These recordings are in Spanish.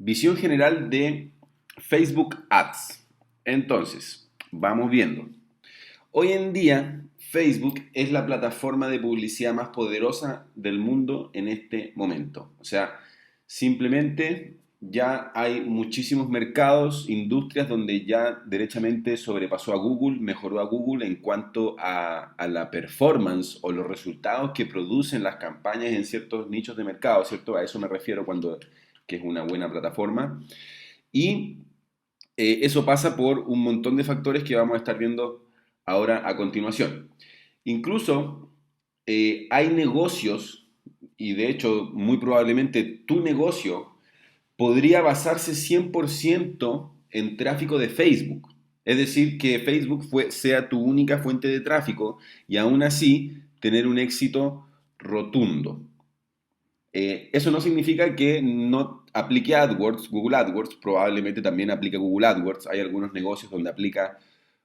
Visión general de Facebook Ads. Entonces, vamos viendo. Hoy en día, Facebook es la plataforma de publicidad más poderosa del mundo en este momento. O sea, simplemente ya hay muchísimos mercados, industrias donde ya derechamente sobrepasó a Google, mejoró a Google en cuanto a la performance o los resultados que producen las campañas en ciertos nichos de mercado, ¿cierto? A eso me refiero cuando que es una buena plataforma. Y eso pasa por un montón de factores que vamos a estar viendo ahora a continuación. Incluso hay negocios, y de hecho muy probablemente tu negocio podría basarse 100% en tráfico de Facebook. Es decir, que Facebook sea tu única fuente de tráfico y aún así tener un éxito rotundo. Eso no significa que no aplique AdWords, Google AdWords, probablemente también aplica Google AdWords. Hay algunos negocios donde aplica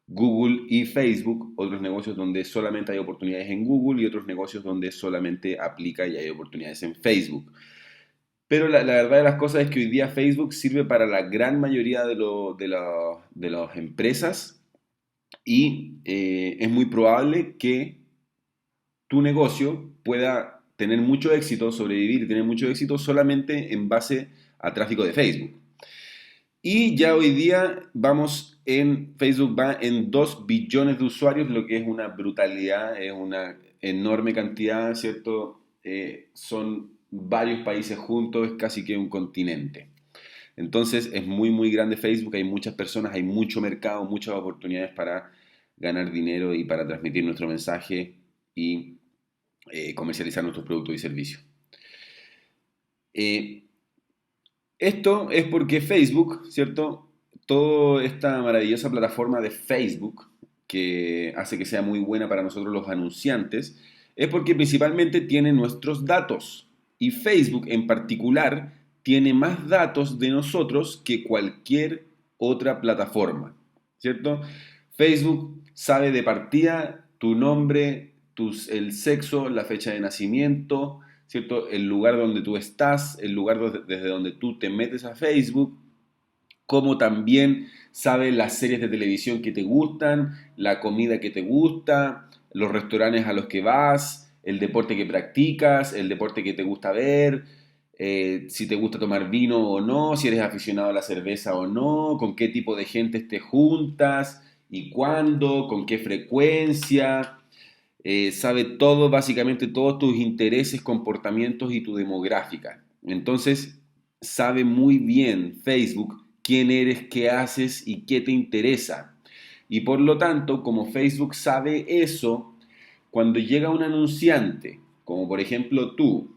Google y Facebook, otros negocios donde solamente hay oportunidades en Google y otros negocios donde solamente aplica y hay oportunidades en Facebook. Pero la verdad de las cosas es que hoy día Facebook sirve para la gran mayoría de las empresas y es muy probable que tu negocio pueda tener mucho éxito, sobrevivir y tener mucho éxito solamente en base a tráfico de Facebook. Y ya hoy día Facebook va en 2 billones de usuarios, lo que es una brutalidad, es una enorme cantidad, ¿cierto? Son varios países juntos, es casi que un continente. Entonces es muy, muy grande Facebook, hay muchas personas, hay mucho mercado, muchas oportunidades para ganar dinero y para transmitir nuestro mensaje y comercializar nuestros productos y servicios. Eh, Esto es porque Facebook, ¿cierto? Toda esta maravillosa plataforma de Facebook, que hace que sea muy buena para nosotros los anunciantes, es porque principalmente tiene nuestros datos. Y Facebook en particular tiene más datos de nosotros que cualquier otra plataforma, ¿cierto? Facebook sabe de partida tu nombre, el sexo, la fecha de nacimiento, ¿cierto? El lugar donde tú estás, el lugar desde donde tú te metes a Facebook, como también sabe las series de televisión que te gustan, la comida que te gusta, los restaurantes a los que vas, el deporte que practicas, el deporte que te gusta ver, si te gusta tomar vino o no, si eres aficionado a la cerveza o no, con qué tipo de gente te juntas y cuándo, con qué frecuencia, sabe todo, básicamente todos tus intereses, comportamientos y tu demográfica. Entonces, sabe muy bien Facebook quién eres, qué haces y qué te interesa. Y por lo tanto, como Facebook sabe eso, cuando llega un anunciante, como por ejemplo tú,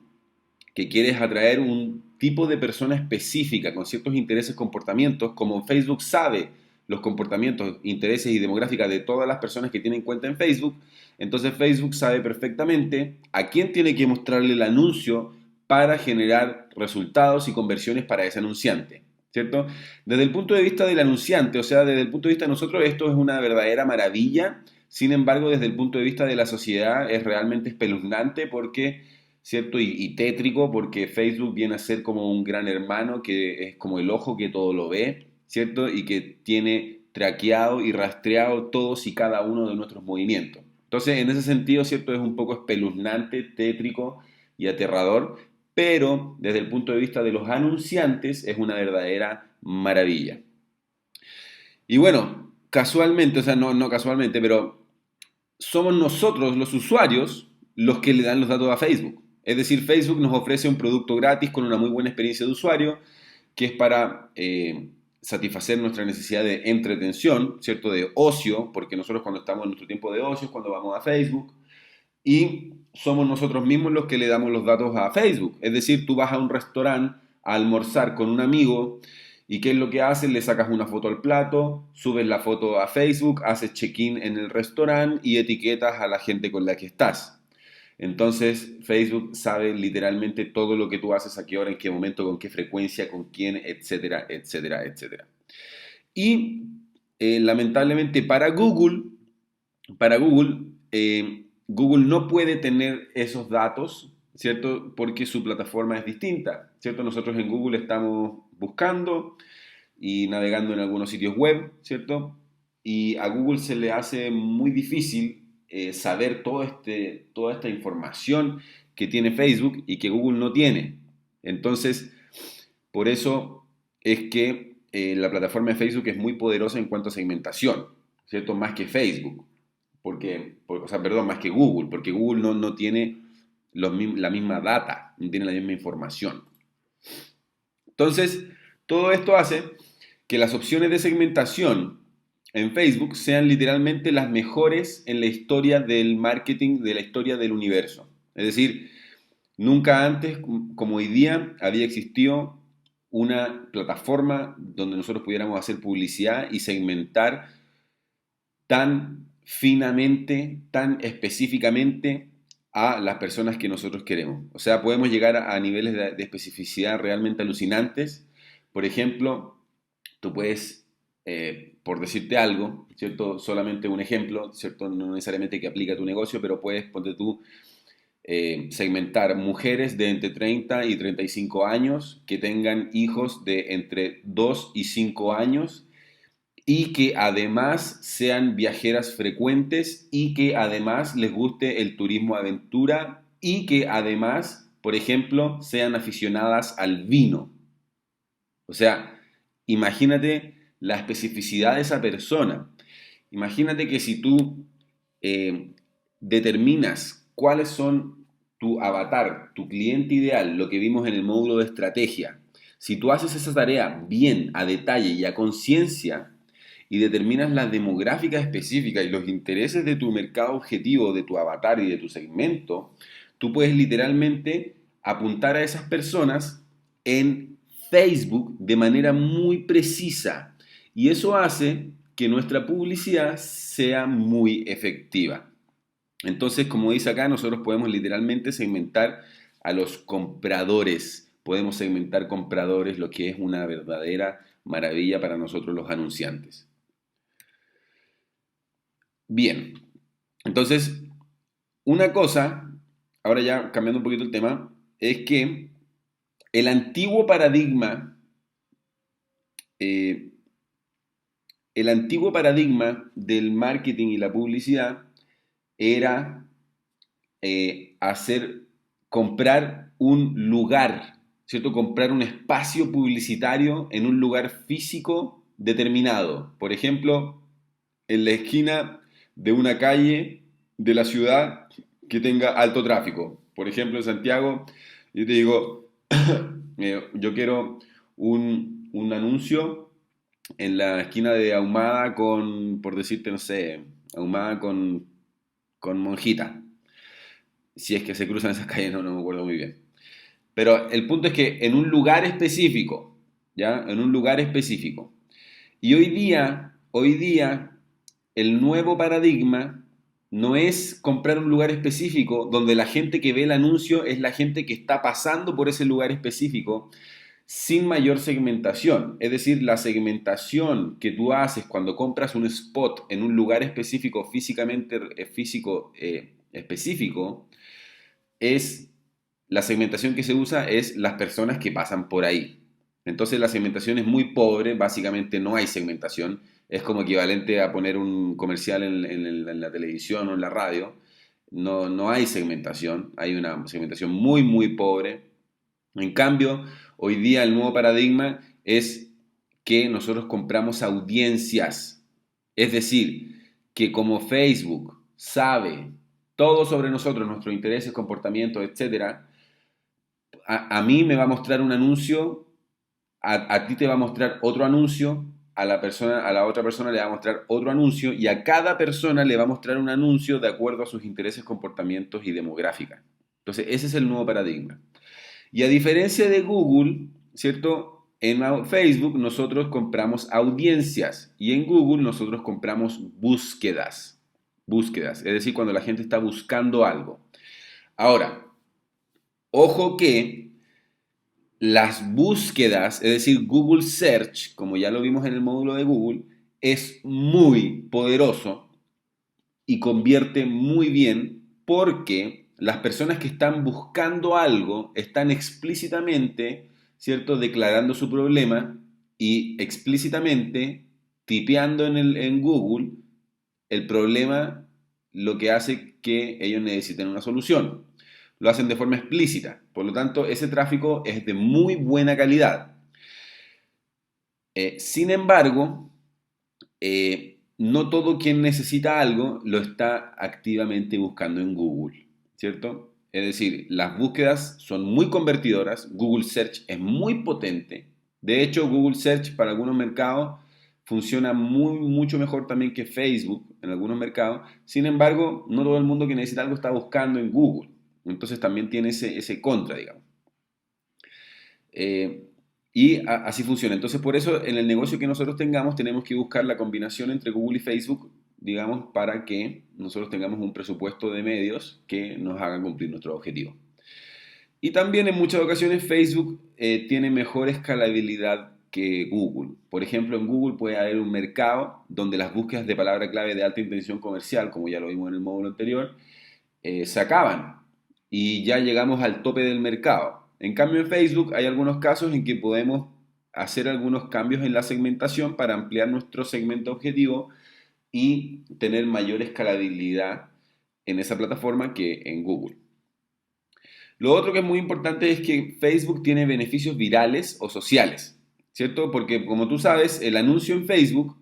que quieres atraer un tipo de persona específica con ciertos intereses, comportamientos, como Facebook sabe los comportamientos, intereses y demográficas de todas las personas que tienen cuenta en Facebook, entonces Facebook sabe perfectamente a quién tiene que mostrarle el anuncio para generar resultados y conversiones para ese anunciante, ¿cierto? Desde el punto de vista del anunciante, o sea, desde el punto de vista de nosotros, esto es una verdadera maravilla. Sin embargo, desde el punto de vista de la sociedad es realmente espeluznante porque, ¿cierto? Y tétrico porque Facebook viene a ser como un gran hermano que es como el ojo que todo lo ve, ¿cierto? Y que tiene traqueado y rastreado todos y cada uno de nuestros movimientos. Entonces, en ese sentido, ¿cierto? Es un poco espeluznante, tétrico y aterrador, pero desde el punto de vista de los anunciantes es una verdadera maravilla. Y bueno, casualmente, o sea, no casualmente, pero somos nosotros, los usuarios, los que le dan los datos a Facebook. Es decir, Facebook nos ofrece un producto gratis con una muy buena experiencia de usuario, que es para satisfacer nuestra necesidad de entretención, ¿cierto? De ocio, porque nosotros cuando estamos en nuestro tiempo de ocio es cuando vamos a Facebook, y somos nosotros mismos los que le damos los datos a Facebook. Es decir, tú vas a un restaurante a almorzar con un amigo y ¿qué es lo que haces? Le sacas una foto al plato, subes la foto a Facebook, haces check-in en el restaurante y etiquetas a la gente con la que estás. Entonces Facebook sabe literalmente todo lo que tú haces, a qué hora, en qué momento, con qué frecuencia, con quién, etcétera, etcétera, etcétera. Y lamentablemente para Google, Google no puede tener esos datos, ¿cierto? Porque su plataforma es distinta, ¿cierto? Nosotros en Google estamos buscando y navegando en algunos sitios web, ¿cierto? Y a Google se le hace muy difícil saber toda esta información que tiene Facebook y que Google no tiene. Entonces, por eso es que la plataforma de Facebook es muy poderosa en cuanto a segmentación, ¿cierto? Más que Facebook, o sea, perdón, más que Google, porque Google no tiene la misma data, no tiene la misma información. Entonces, todo esto hace que las opciones de segmentación en Facebook sean literalmente las mejores en la historia del marketing, de la historia del universo. Es decir, nunca antes, como hoy día, había existido una plataforma donde nosotros pudiéramos hacer publicidad y segmentar tan finamente, tan específicamente a las personas que nosotros queremos. O sea, podemos llegar a niveles de especificidad realmente alucinantes. Por ejemplo, tú puedes, por decirte algo, ¿cierto? Solamente un ejemplo, ¿cierto? No necesariamente que aplique a tu negocio, pero puedes, ponte tú, segmentar mujeres de entre 30 y 35 años que tengan hijos de entre 2 y 5 años y que además sean viajeras frecuentes y que además les guste el turismo aventura y que además, por ejemplo, sean aficionadas al vino. O sea, imagínate la especificidad de esa persona. Imagínate que si tú eh, determinas cuáles son tu avatar, tu cliente ideal, lo que vimos en el módulo de estrategia, si tú haces esa tarea bien, a detalle y a conciencia, y determinas la demográfica específica y los intereses de tu mercado objetivo, de tu avatar y de tu segmento, tú puedes literalmente apuntar a esas personas en Facebook de manera muy precisa. Y eso hace que nuestra publicidad sea muy efectiva. Entonces, como dice acá, nosotros podemos literalmente segmentar a los compradores. Podemos segmentar compradores, lo que es una verdadera maravilla para nosotros los anunciantes. Bien, entonces, una cosa, ahora ya cambiando un poquito el tema, es que el antiguo paradigma, eh, el antiguo paradigma del marketing y la publicidad era comprar un lugar, ¿cierto? Comprar un espacio publicitario en un lugar físico determinado. Por ejemplo, en la esquina de una calle de la ciudad que tenga alto tráfico. Por ejemplo, en Santiago, yo te digo, yo quiero un anuncio en la esquina de Ahumada con, por decirte, no sé, Ahumada con Monjita. Si es que se cruzan esas calles, no me acuerdo muy bien. Pero el punto es que en un lugar específico, ¿ya? En un lugar específico. Y hoy día, el nuevo paradigma no es comprar un lugar específico donde la gente que ve el anuncio es la gente que está pasando por ese lugar específico sin mayor segmentación. Es decir, la segmentación que tú haces cuando compras un spot en un lugar específico, físicamente específico, es la segmentación que se usa es las personas que pasan por ahí. Entonces la segmentación es muy pobre, básicamente no hay segmentación, es como equivalente a poner un comercial en la televisión o en la radio. No hay segmentación, hay una segmentación muy pobre. En cambio, hoy día el nuevo paradigma es que nosotros compramos audiencias. Es decir, que como Facebook sabe todo sobre nosotros, nuestros intereses, comportamientos, etcétera, a mí me va a mostrar un anuncio, a ti te va a mostrar otro anuncio, a la otra persona le va a mostrar otro anuncio y a cada persona le va a mostrar un anuncio de acuerdo a sus intereses, comportamientos y demográfica. Entonces, ese es el nuevo paradigma. Y a diferencia de Google, ¿cierto? En Facebook nosotros compramos audiencias y en Google nosotros compramos búsquedas. Búsquedas, es decir, cuando la gente está buscando algo. Ahora, ojo que las búsquedas, es decir, Google Search, como ya lo vimos en el módulo de Google, es muy poderoso y convierte muy bien porque las personas que están buscando algo están explícitamente, ¿cierto?, declarando su problema y explícitamente tipeando en Google el problema, lo que hace que ellos necesiten una solución. Lo hacen de forma explícita. Por lo tanto, ese tráfico es de muy buena calidad. Sin embargo, no todo quien necesita algo lo está activamente buscando en Google, ¿cierto? Es decir, las búsquedas son muy convertidoras, Google Search es muy potente. De hecho, Google Search para algunos mercados funciona mucho mejor también que Facebook en algunos mercados. Sin embargo, no todo el mundo que necesita algo está buscando en Google. Entonces también tiene ese contra, digamos. Eh, así funciona. Entonces, por eso en el negocio que nosotros tengamos, tenemos que buscar la combinación entre Google y Facebook, digamos, para que nosotros tengamos un presupuesto de medios que nos hagan cumplir nuestro objetivo. Y también en muchas ocasiones Facebook tiene mejor escalabilidad que Google. Por ejemplo, en Google puede haber un mercado donde las búsquedas de palabra clave de alta intención comercial, como ya lo vimos en el módulo anterior, se acaban y ya llegamos al tope del mercado. En cambio, en Facebook hay algunos casos en que podemos hacer algunos cambios en la segmentación para ampliar nuestro segmento objetivo y tener mayor escalabilidad en esa plataforma que en Google. Lo otro que es muy importante es que Facebook tiene beneficios virales o sociales, ¿cierto? Porque como tú sabes, el anuncio en Facebook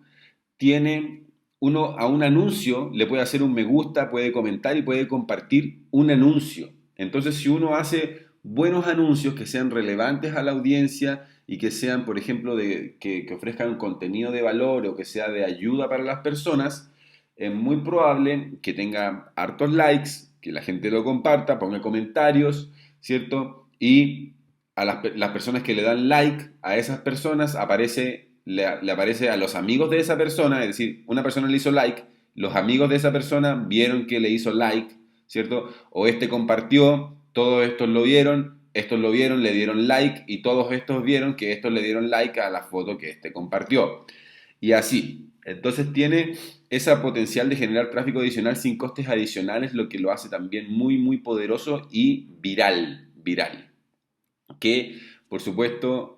tiene uno a un anuncio le puede hacer un me gusta, puede comentar y puede compartir un anuncio. Entonces, si uno hace buenos anuncios que sean relevantes a la audiencia y que sean, por ejemplo, que ofrezcan contenido de valor o que sea de ayuda para las personas, es muy probable que tenga hartos likes, que la gente lo comparta, ponga comentarios, ¿cierto? Y a las personas que le dan like a esas personas le aparece a los amigos de esa persona, es decir, una persona le hizo like, los amigos de esa persona vieron que le hizo like, ¿cierto? O este compartió, todos estos lo vieron, le dieron like y todos estos vieron que estos le dieron like a la foto que este compartió. Y así. Entonces tiene ese potencial de generar tráfico adicional sin costes adicionales, lo que lo hace también muy poderoso y viral. Que por supuesto,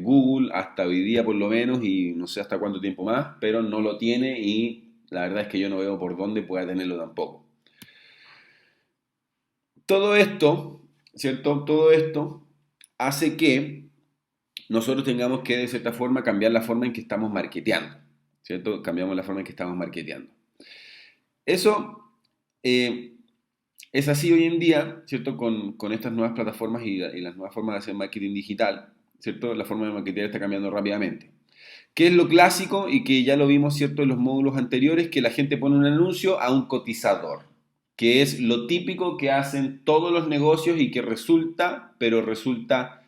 Google hasta hoy día por lo menos, y no sé hasta cuánto tiempo más, pero no lo tiene y la verdad es que yo no veo por dónde pueda tenerlo tampoco. Todo esto, ¿cierto? Todo esto hace que nosotros tengamos que de cierta forma cambiar la forma en que estamos marketeando, ¿cierto? Cambiamos la forma en que estamos marketeando. Eso es así hoy en día, ¿cierto? Con estas nuevas plataformas y las nuevas formas de hacer marketing digital, ¿cierto? La forma de marketear está cambiando rápidamente. ¿Qué es lo clásico y que ya lo vimos, ¿cierto? En los módulos anteriores? Que la gente pone un anuncio a un cotizador, que es lo típico que hacen todos los negocios y que resulta, pero resulta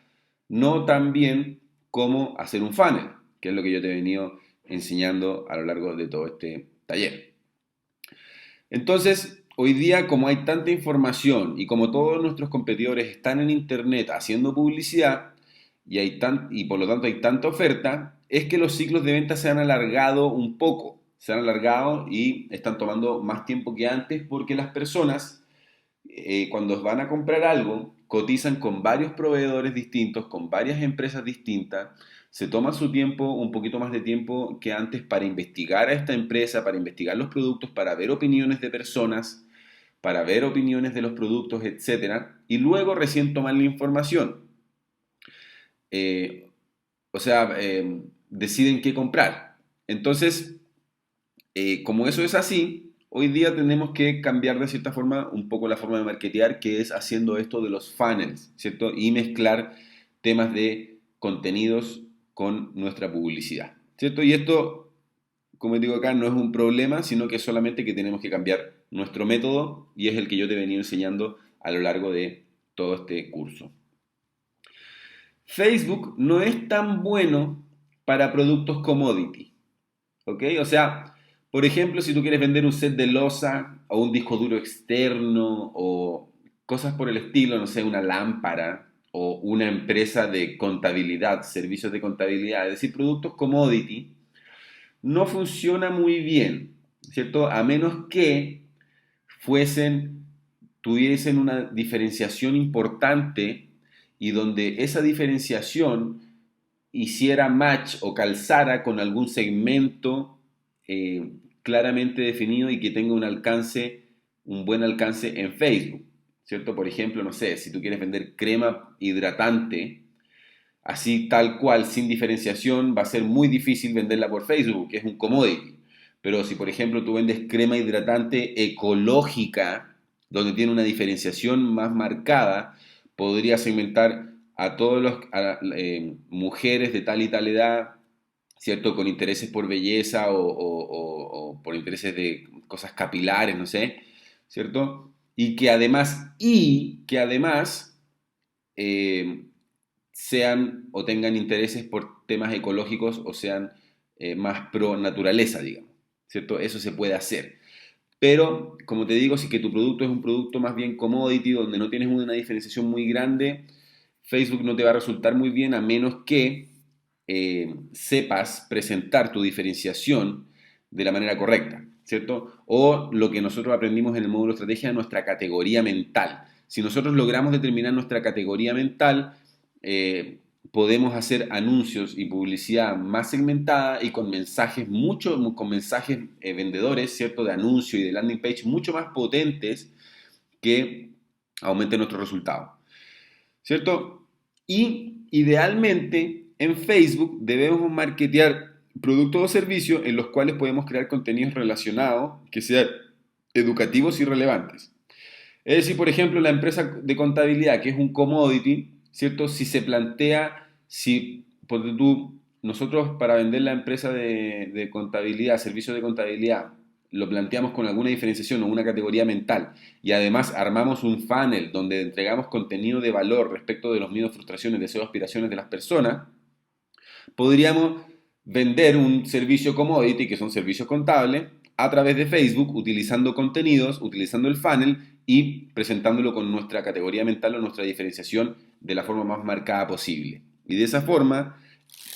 no tan bien como hacer un funnel, que es lo que yo te he venido enseñando a lo largo de todo este taller. Entonces, hoy día, como hay tanta información y como todos nuestros competidores están en Internet haciendo publicidad y por lo tanto hay tanta oferta, es que los ciclos de venta se han alargado un poco. Se han alargado y están tomando más tiempo que antes porque las personas, cuando van a comprar algo, cotizan con varios proveedores distintos, con varias empresas distintas, se toman su tiempo, un poquito más de tiempo que antes para investigar a esta empresa, para investigar los productos, para ver opiniones de personas, para ver opiniones de los productos, etcétera, y luego recién toman la información. Eh, o sea, deciden qué comprar. Entonces, como eso es así, hoy día tenemos que cambiar de cierta forma un poco la forma de marketear, que es haciendo esto de los funnels, ¿cierto? Y mezclar temas de contenidos con nuestra publicidad, ¿cierto? Y esto, como digo acá, no es un problema, sino que solamente que tenemos que cambiar nuestro método y es el que yo te he venido enseñando a lo largo de todo este curso. Facebook no es tan bueno para productos commodity, ¿ok? O sea, por ejemplo, si tú quieres vender un set de loza o un disco duro externo o cosas por el estilo, no sé, una lámpara o una empresa de contabilidad, servicios de contabilidad, es decir, productos commodity, no funciona muy bien, ¿cierto? A menos que fuesen tuviesen una diferenciación importante y donde esa diferenciación hiciera match o calzara con algún segmento claramente definido y que tenga un buen alcance en Facebook, ¿cierto? Por ejemplo, no sé, si tú quieres vender crema hidratante, así tal cual, sin diferenciación, va a ser muy difícil venderla por Facebook, que es un commodity. Pero si, por ejemplo, tú vendes crema hidratante ecológica, donde tiene una diferenciación más marcada, podrías segmentar a todas las mujeres de tal y tal edad, ¿cierto? Con intereses por belleza o por intereses de cosas capilares, no sé, ¿cierto? Y que además eh, sean o tengan intereses por temas ecológicos o sean más pro naturaleza, digamos, ¿cierto? Eso se puede hacer. Pero, como te digo, si que tu producto es un producto más bien commodity, donde no tienes una diferenciación muy grande, Facebook no te va a resultar muy bien a menos que sepas presentar tu diferenciación de la manera correcta, ¿cierto? O lo que nosotros aprendimos en el módulo de estrategia, nuestra categoría mental. Si nosotros logramos determinar nuestra categoría mental, podemos hacer anuncios y publicidad más segmentada y con mensajes con mensajes vendedores, ¿cierto? De anuncio y de landing page mucho más potentes que aumenten nuestros resultados, ¿cierto? Y idealmente en Facebook debemos marketear productos o servicios en los cuales podemos crear contenidos relacionados que sean educativos y relevantes. Es decir, por ejemplo, la empresa de contabilidad, que es un commodity, ¿cierto? Si se plantea, si porque nosotros para vender la empresa de contabilidad, servicios de contabilidad, lo planteamos con alguna diferenciación o una categoría mental y además armamos un funnel donde entregamos contenido de valor respecto de los miedos, frustraciones, deseos, aspiraciones de las personas, podríamos vender un servicio commodity, que son servicios contables, a través de Facebook, utilizando contenidos, utilizando el funnel y presentándolo con nuestra categoría mental o nuestra diferenciación de la forma más marcada posible. Y de esa forma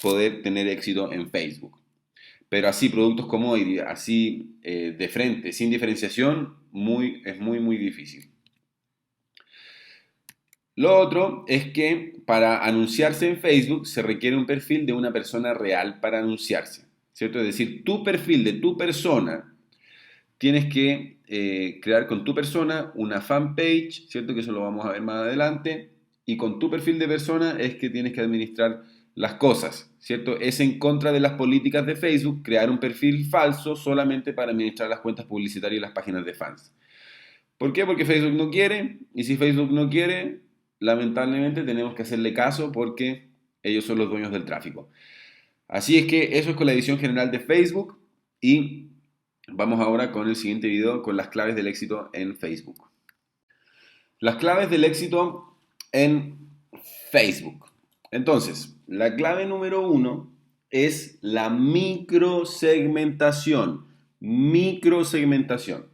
poder tener éxito en Facebook. Pero así, productos commodity, así de frente, sin diferenciación, es muy, muy difícil. Lo otro es que para anunciarse en Facebook se requiere un perfil de una persona real para anunciarse, ¿cierto? Es decir, tu perfil de tu persona, tienes que crear con tu persona una fanpage, ¿cierto? Que eso lo vamos a ver más adelante. Y con tu perfil de persona es que tienes que administrar las cosas, ¿cierto? Es en contra de las políticas de Facebook crear un perfil falso solamente para administrar las cuentas publicitarias y las páginas de fans. ¿Por qué? Porque Facebook no quiere, y si Facebook no quiere, lamentablemente tenemos que hacerle caso porque ellos son los dueños del tráfico. Así es que eso es con la visión general de Facebook y vamos ahora con el siguiente video con las claves del éxito en Facebook. Las claves del éxito en Facebook. Entonces, la clave número 1 es la microsegmentación. Microsegmentación.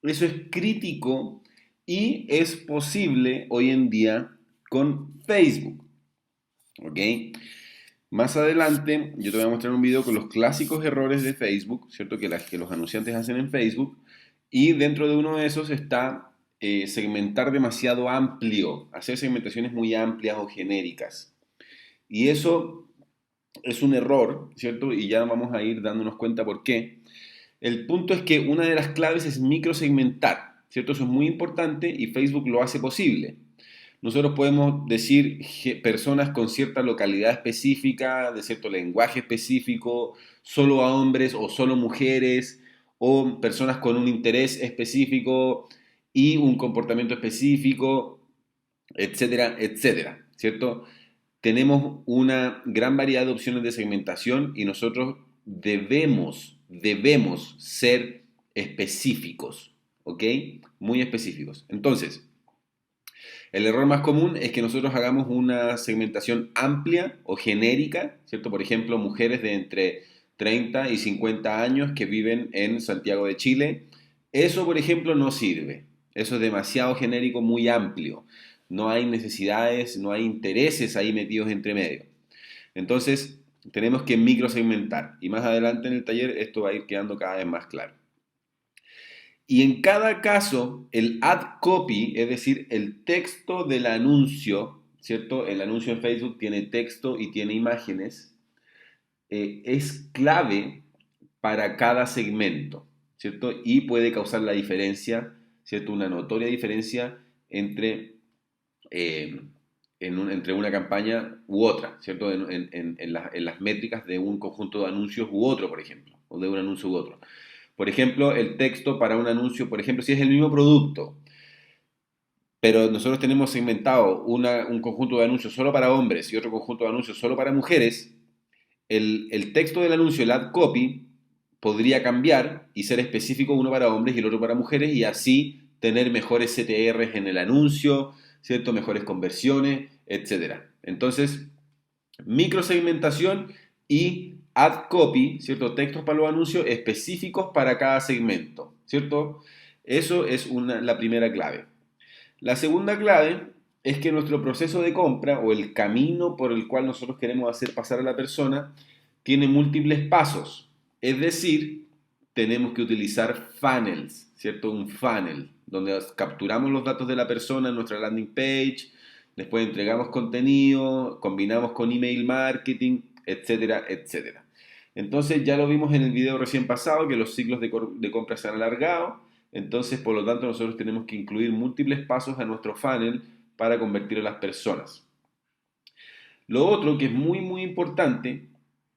Eso es crítico y es posible hoy en día con Facebook. ¿Ok? Más adelante yo te voy a mostrar un video con los clásicos errores de Facebook, ¿cierto? Que los anunciantes hacen en Facebook. Y dentro de uno de esos está segmentar demasiado amplio, hacer segmentaciones muy amplias o genéricas. Y eso es un error, ¿cierto? Y ya vamos a ir dándonos cuenta por qué. El punto es que una de las claves es microsegmentar, ¿cierto? Eso es muy importante y Facebook lo hace posible. Nosotros podemos decir personas con cierta localidad específica, de cierto lenguaje específico, solo a hombres o solo mujeres, o personas con un interés específico y un comportamiento específico, etcétera, etcétera, ¿cierto? Tenemos una gran variedad de opciones de segmentación y nosotros debemos ser específicos, ¿ok? Muy específicos. Entonces, el error más común es que nosotros hagamos una segmentación amplia o genérica, ¿cierto? Por ejemplo, mujeres de entre 30 y 50 años que viven en Santiago de Chile. Eso, por ejemplo, no sirve. Eso es demasiado genérico, muy amplio. No hay necesidades, no hay intereses ahí metidos entre medio. Entonces, tenemos que microsegmentar. Y más adelante en el taller esto va a ir quedando cada vez más claro. Y en cada caso, el ad copy, es decir, el texto del anuncio, ¿cierto? El anuncio en Facebook tiene texto y tiene imágenes, es clave para cada segmento, ¿cierto? Y puede causar la diferencia, ¿cierto? Una notoria diferencia entre, eh, entre una campaña u otra, ¿cierto? En las métricas de un conjunto de anuncios u otro, por ejemplo, o de un anuncio u otro. Por ejemplo, el texto para un anuncio, por ejemplo, si es el mismo producto, pero nosotros tenemos segmentado un conjunto de anuncios solo para hombres y otro conjunto de anuncios solo para mujeres, el texto del anuncio, el ad copy, podría cambiar y ser específico uno para hombres y el otro para mujeres y así tener mejores CTRs en el anuncio, ¿cierto? Mejores conversiones, etcétera. Entonces, microsegmentación y ad copy, ¿cierto? Textos para los anuncios específicos para cada segmento, ¿cierto? Eso es la primera clave. La segunda clave es que nuestro proceso de compra o el camino por el cual nosotros queremos hacer pasar a la persona tiene múltiples pasos. Es decir, tenemos que utilizar funnels, ¿cierto? Un funnel, donde capturamos los datos de la persona en nuestra landing page, después entregamos contenido, combinamos con email marketing, etcétera, etcétera. Entonces ya lo vimos en el video recién pasado, que los ciclos de compra se han alargado. Entonces, por lo tanto, nosotros tenemos que incluir múltiples pasos a nuestro funnel para convertir a las personas. Lo otro que es muy, muy importante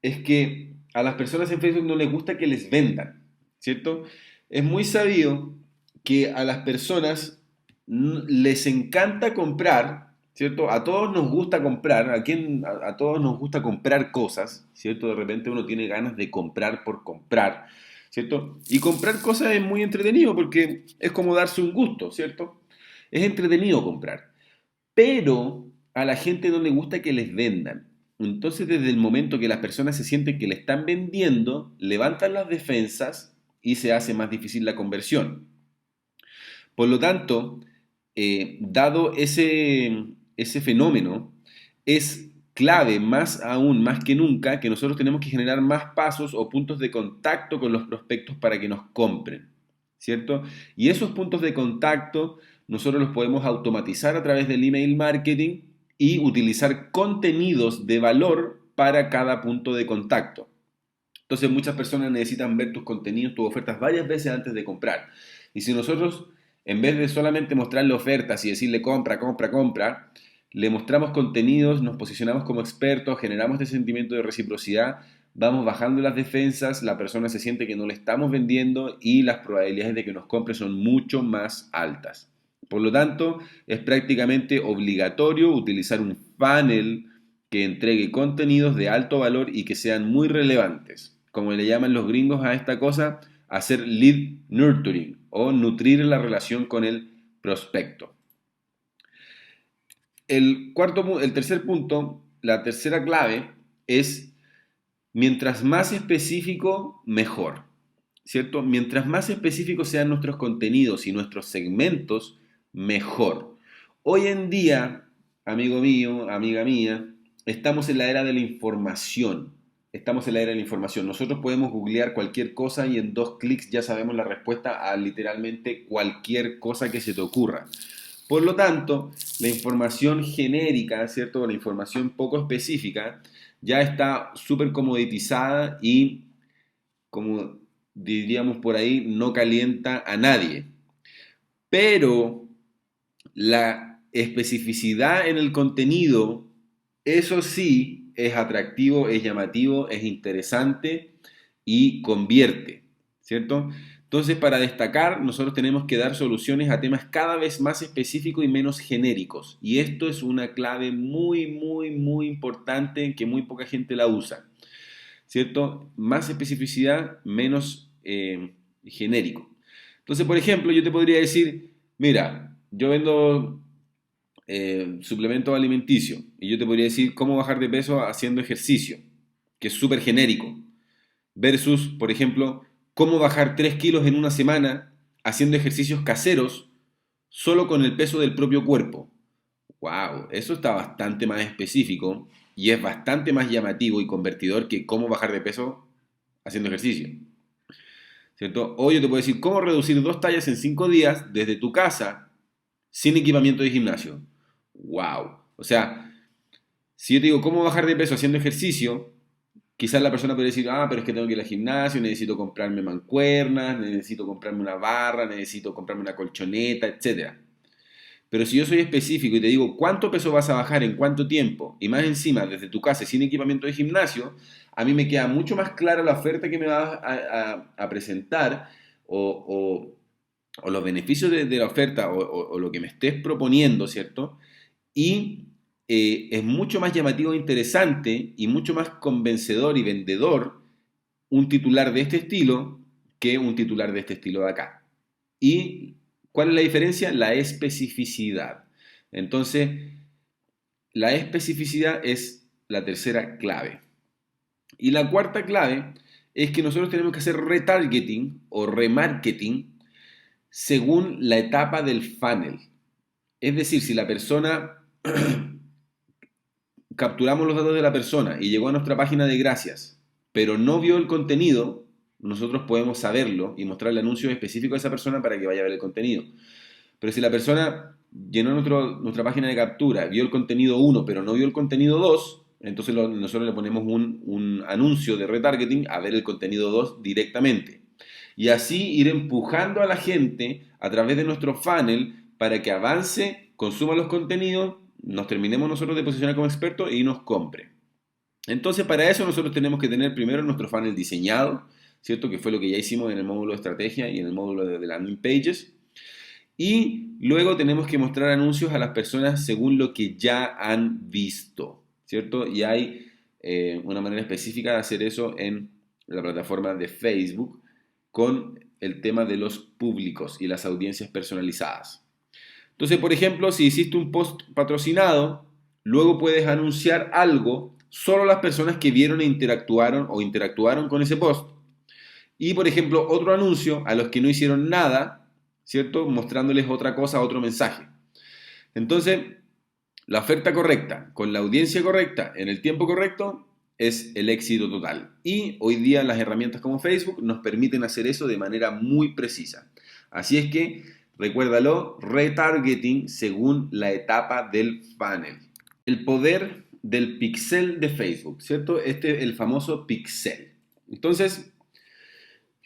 es que a las personas en Facebook no les gusta que les vendan, ¿cierto? Es muy sabido que a las personas les encanta comprar, ¿cierto? A todos nos gusta comprar, a todos nos gusta comprar cosas, ¿cierto? De repente uno tiene ganas de comprar por comprar, ¿cierto? Y comprar cosas es muy entretenido porque es como darse un gusto, ¿cierto? Es entretenido comprar. Pero a la gente no le gusta que les vendan. Entonces, desde el momento que las personas se sienten que le están vendiendo, levantan las defensas y se hace más difícil la conversión. Por lo tanto, dado ese fenómeno, es clave más aún, más que nunca, que nosotros tenemos que generar más pasos o puntos de contacto con los prospectos para que nos compren, ¿cierto? Y esos puntos de contacto nosotros los podemos automatizar a través del email marketing y utilizar contenidos de valor para cada punto de contacto. Entonces muchas personas necesitan ver tus contenidos, tus ofertas varias veces antes de comprar. Y si nosotros, en vez de solamente mostrarle ofertas y decirle compra, compra, compra, le mostramos contenidos, nos posicionamos como expertos, generamos este sentimiento de reciprocidad, vamos bajando las defensas, la persona se siente que no le estamos vendiendo y las probabilidades de que nos compre son mucho más altas. Por lo tanto, es prácticamente obligatorio utilizar un funnel que entregue contenidos de alto valor y que sean muy relevantes. Como le llaman los gringos a esta cosa, hacer lead nurturing o nutrir la relación con el prospecto. El tercer punto, la tercera clave es mientras más específico, mejor. ¿Cierto? Mientras más específicos sean nuestros contenidos y nuestros segmentos, mejor. Hoy en día, amigo mío, amiga mía, estamos en la era de la información. Estamos en la era de la información. Nosotros podemos googlear cualquier cosa y en 2 clics ya sabemos la respuesta a literalmente cualquier cosa que se te ocurra. Por lo tanto, la información genérica, ¿cierto? La información poco específica ya está súper comoditizada y, como diríamos por ahí, no calienta a nadie. Pero la especificidad en el contenido, eso sí, es atractivo, es llamativo, es interesante y convierte, ¿cierto? Entonces, para destacar, nosotros tenemos que dar soluciones a temas cada vez más específicos y menos genéricos. Y esto es una clave muy, muy, muy importante que muy poca gente la usa, ¿cierto? Más especificidad, menos genérico. Entonces, por ejemplo, yo te podría decir, mira, yo vendo suplemento alimenticio y yo te podría decir cómo bajar de peso haciendo ejercicio, que es súper genérico, versus, por ejemplo, cómo bajar 3 kilos en una semana haciendo ejercicios caseros solo con el peso del propio cuerpo. ¡Wow! Eso está bastante más específico y es bastante más llamativo y convertidor que cómo bajar de peso haciendo ejercicio. ¿cierto? O yo te puedo decir cómo reducir 2 tallas en 5 días desde tu casa sin equipamiento de gimnasio. ¡Wow! O sea, si yo te digo cómo bajar de peso haciendo ejercicio, quizás la persona podría decir, pero es que tengo que ir al gimnasio, necesito comprarme mancuernas, necesito comprarme una barra, necesito comprarme una colchoneta, etcétera. Pero si yo soy específico y te digo cuánto peso vas a bajar en cuánto tiempo, y más encima desde tu casa sin equipamiento de gimnasio, a mí me queda mucho más clara la oferta que me vas a presentar o, o los beneficios de la oferta o lo que me estés proponiendo, ¿cierto? Y es mucho más llamativo e interesante y mucho más convencedor y vendedor un titular de este estilo que un titular de este estilo de acá. ¿Y cuál es la diferencia? La especificidad. Entonces, la especificidad es la tercera clave. Y la cuarta clave es que nosotros tenemos que hacer retargeting o remarketing según la etapa del funnel. Es decir, si la persona capturamos los datos de la persona y llegó a nuestra página de gracias, pero no vio el contenido, nosotros podemos saberlo y mostrarle anuncios específicos a esa persona para que vaya a ver el contenido. Pero si la persona llenó nuestra página de captura, vio el contenido 1, pero no vio el contenido 2, entonces nosotros le ponemos un anuncio de retargeting a ver el contenido 2 directamente. Y así ir empujando a la gente a través de nuestro funnel para que avance, consuma los contenidos, nos terminemos nosotros de posicionar como expertos y nos compre. Entonces, para eso nosotros tenemos que tener primero nuestro funnel diseñado, ¿cierto? Que fue lo que ya hicimos en el módulo de estrategia y en el módulo de landing pages. Y luego tenemos que mostrar anuncios a las personas según lo que ya han visto, ¿cierto? Y hay una manera específica de hacer eso en la plataforma de Facebook con el tema de los públicos y las audiencias personalizadas. Entonces, por ejemplo, si hiciste un post patrocinado, luego puedes anunciar algo solo a las personas que vieron e interactuaron con ese post. Y, por ejemplo, otro anuncio a los que no hicieron nada, ¿cierto? Mostrándoles otra cosa, otro mensaje. Entonces, la oferta correcta, con la audiencia correcta, en el tiempo correcto, es el éxito total. Y hoy día las herramientas como Facebook nos permiten hacer eso de manera muy precisa. Así es que, recuérdalo, retargeting según la etapa del funnel. El poder del pixel de Facebook, ¿cierto? El famoso pixel. Entonces,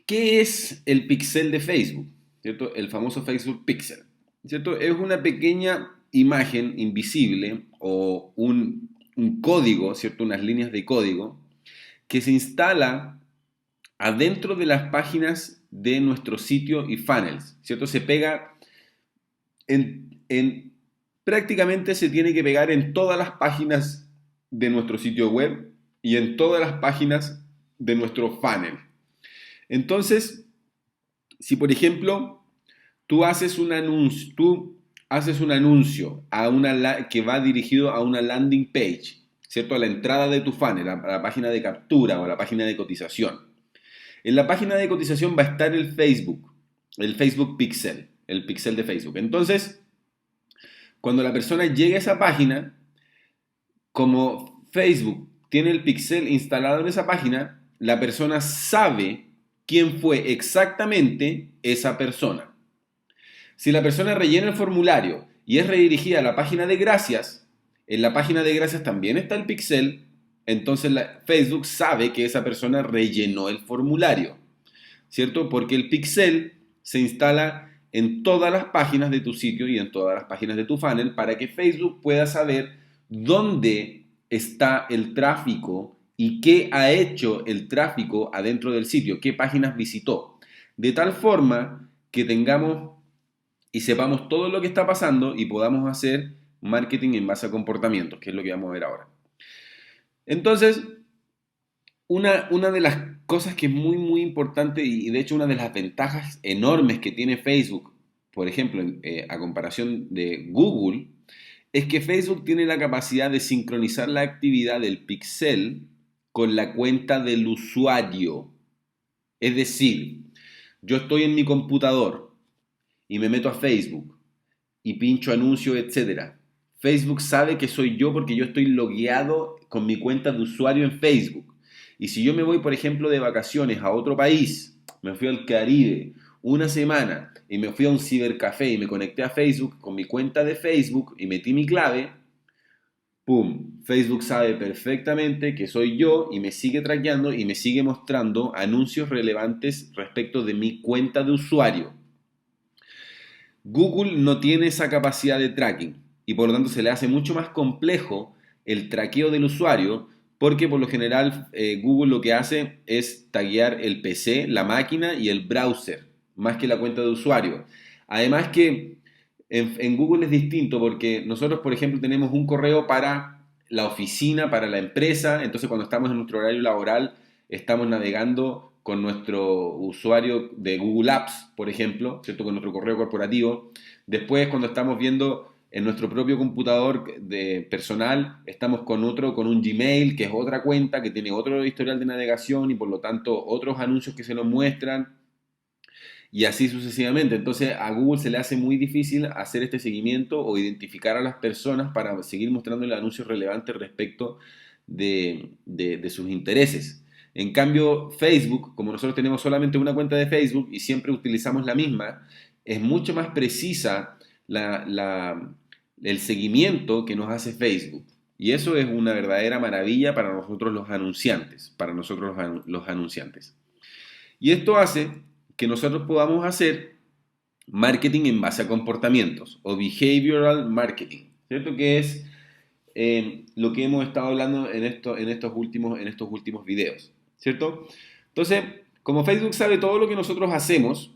¿qué es el pixel de Facebook? ¿Cierto? El famoso Facebook Pixel, ¿cierto? Es una pequeña imagen invisible o un código, ¿cierto? Unas líneas de código que se instala adentro de las páginas de nuestro sitio y funnels, ¿cierto? Se pega prácticamente se tiene que pegar en todas las páginas de nuestro sitio web y en todas las páginas de nuestro funnel. Entonces, si por ejemplo tú haces un anuncio que va dirigido a una landing page, ¿cierto? A la entrada de tu funnel, a la página de captura o a la página de cotización. En la página de cotización va a estar el Facebook Pixel, el pixel de Facebook. Entonces, cuando la persona llegue a esa página, como Facebook tiene el pixel instalado en esa página, la persona sabe quién fue exactamente esa persona. Si la persona rellena el formulario y es redirigida a la página de gracias, en la página de gracias también está el pixel, entonces Facebook sabe que esa persona rellenó el formulario, ¿cierto? Porque el pixel se instala en todas las páginas de tu sitio y en todas las páginas de tu funnel para que Facebook pueda saber dónde está el tráfico y qué ha hecho el tráfico adentro del sitio, qué páginas visitó. De tal forma que tengamos y sepamos todo lo que está pasando y podamos hacer marketing en base a comportamientos, que es lo que vamos a ver ahora. Entonces, una de las cosas que es muy, muy importante y de hecho una de las ventajas enormes que tiene Facebook, por ejemplo, a comparación de Google, es que Facebook tiene la capacidad de sincronizar la actividad del pixel con la cuenta del usuario. Es decir, yo estoy en mi computador y me meto a Facebook y pincho anuncios, etc. Facebook sabe que soy yo porque yo estoy logueado con mi cuenta de usuario en Facebook. Y si yo me voy, por ejemplo, de vacaciones a otro país me fui al Caribe una semana y me fui a un cibercafé y me conecté a Facebook con mi cuenta de Facebook y metí mi clave, ¡pum! Facebook sabe perfectamente que soy yo y me sigue traqueando y me sigue mostrando anuncios relevantes respecto de mi cuenta de usuario. Google no tiene esa capacidad de tracking y por lo tanto se le hace mucho más complejo el traqueo del usuario porque por lo general Google lo que hace es taguear el PC, la máquina y el browser más que la cuenta de usuario. Además que en Google es distinto porque nosotros, por ejemplo, tenemos un correo para la oficina, para la empresa, entonces cuando estamos en nuestro horario laboral estamos navegando con nuestro usuario de Google Apps, por ejemplo, ¿cierto? Con nuestro correo corporativo. Después, cuando estamos viendo en nuestro propio computador de personal, estamos con otro, con un Gmail, que es otra cuenta, que tiene otro historial de navegación y por lo tanto otros anuncios que se nos muestran y así sucesivamente. Entonces a Google se le hace muy difícil hacer este seguimiento o identificar a las personas para seguir mostrándole anuncios relevantes respecto de sus intereses. En cambio, Facebook, como nosotros tenemos solamente una cuenta de Facebook y siempre utilizamos la misma, es mucho más precisa el seguimiento que nos hace Facebook. Y eso es una verdadera maravilla para nosotros los anunciantes, para nosotros los anunciantes. Y esto hace que nosotros podamos hacer marketing en base a comportamientos o behavioral marketing, ¿cierto? Que es lo que hemos estado hablando en estos últimos videos, ¿cierto? Entonces, como Facebook sabe todo lo que nosotros hacemos,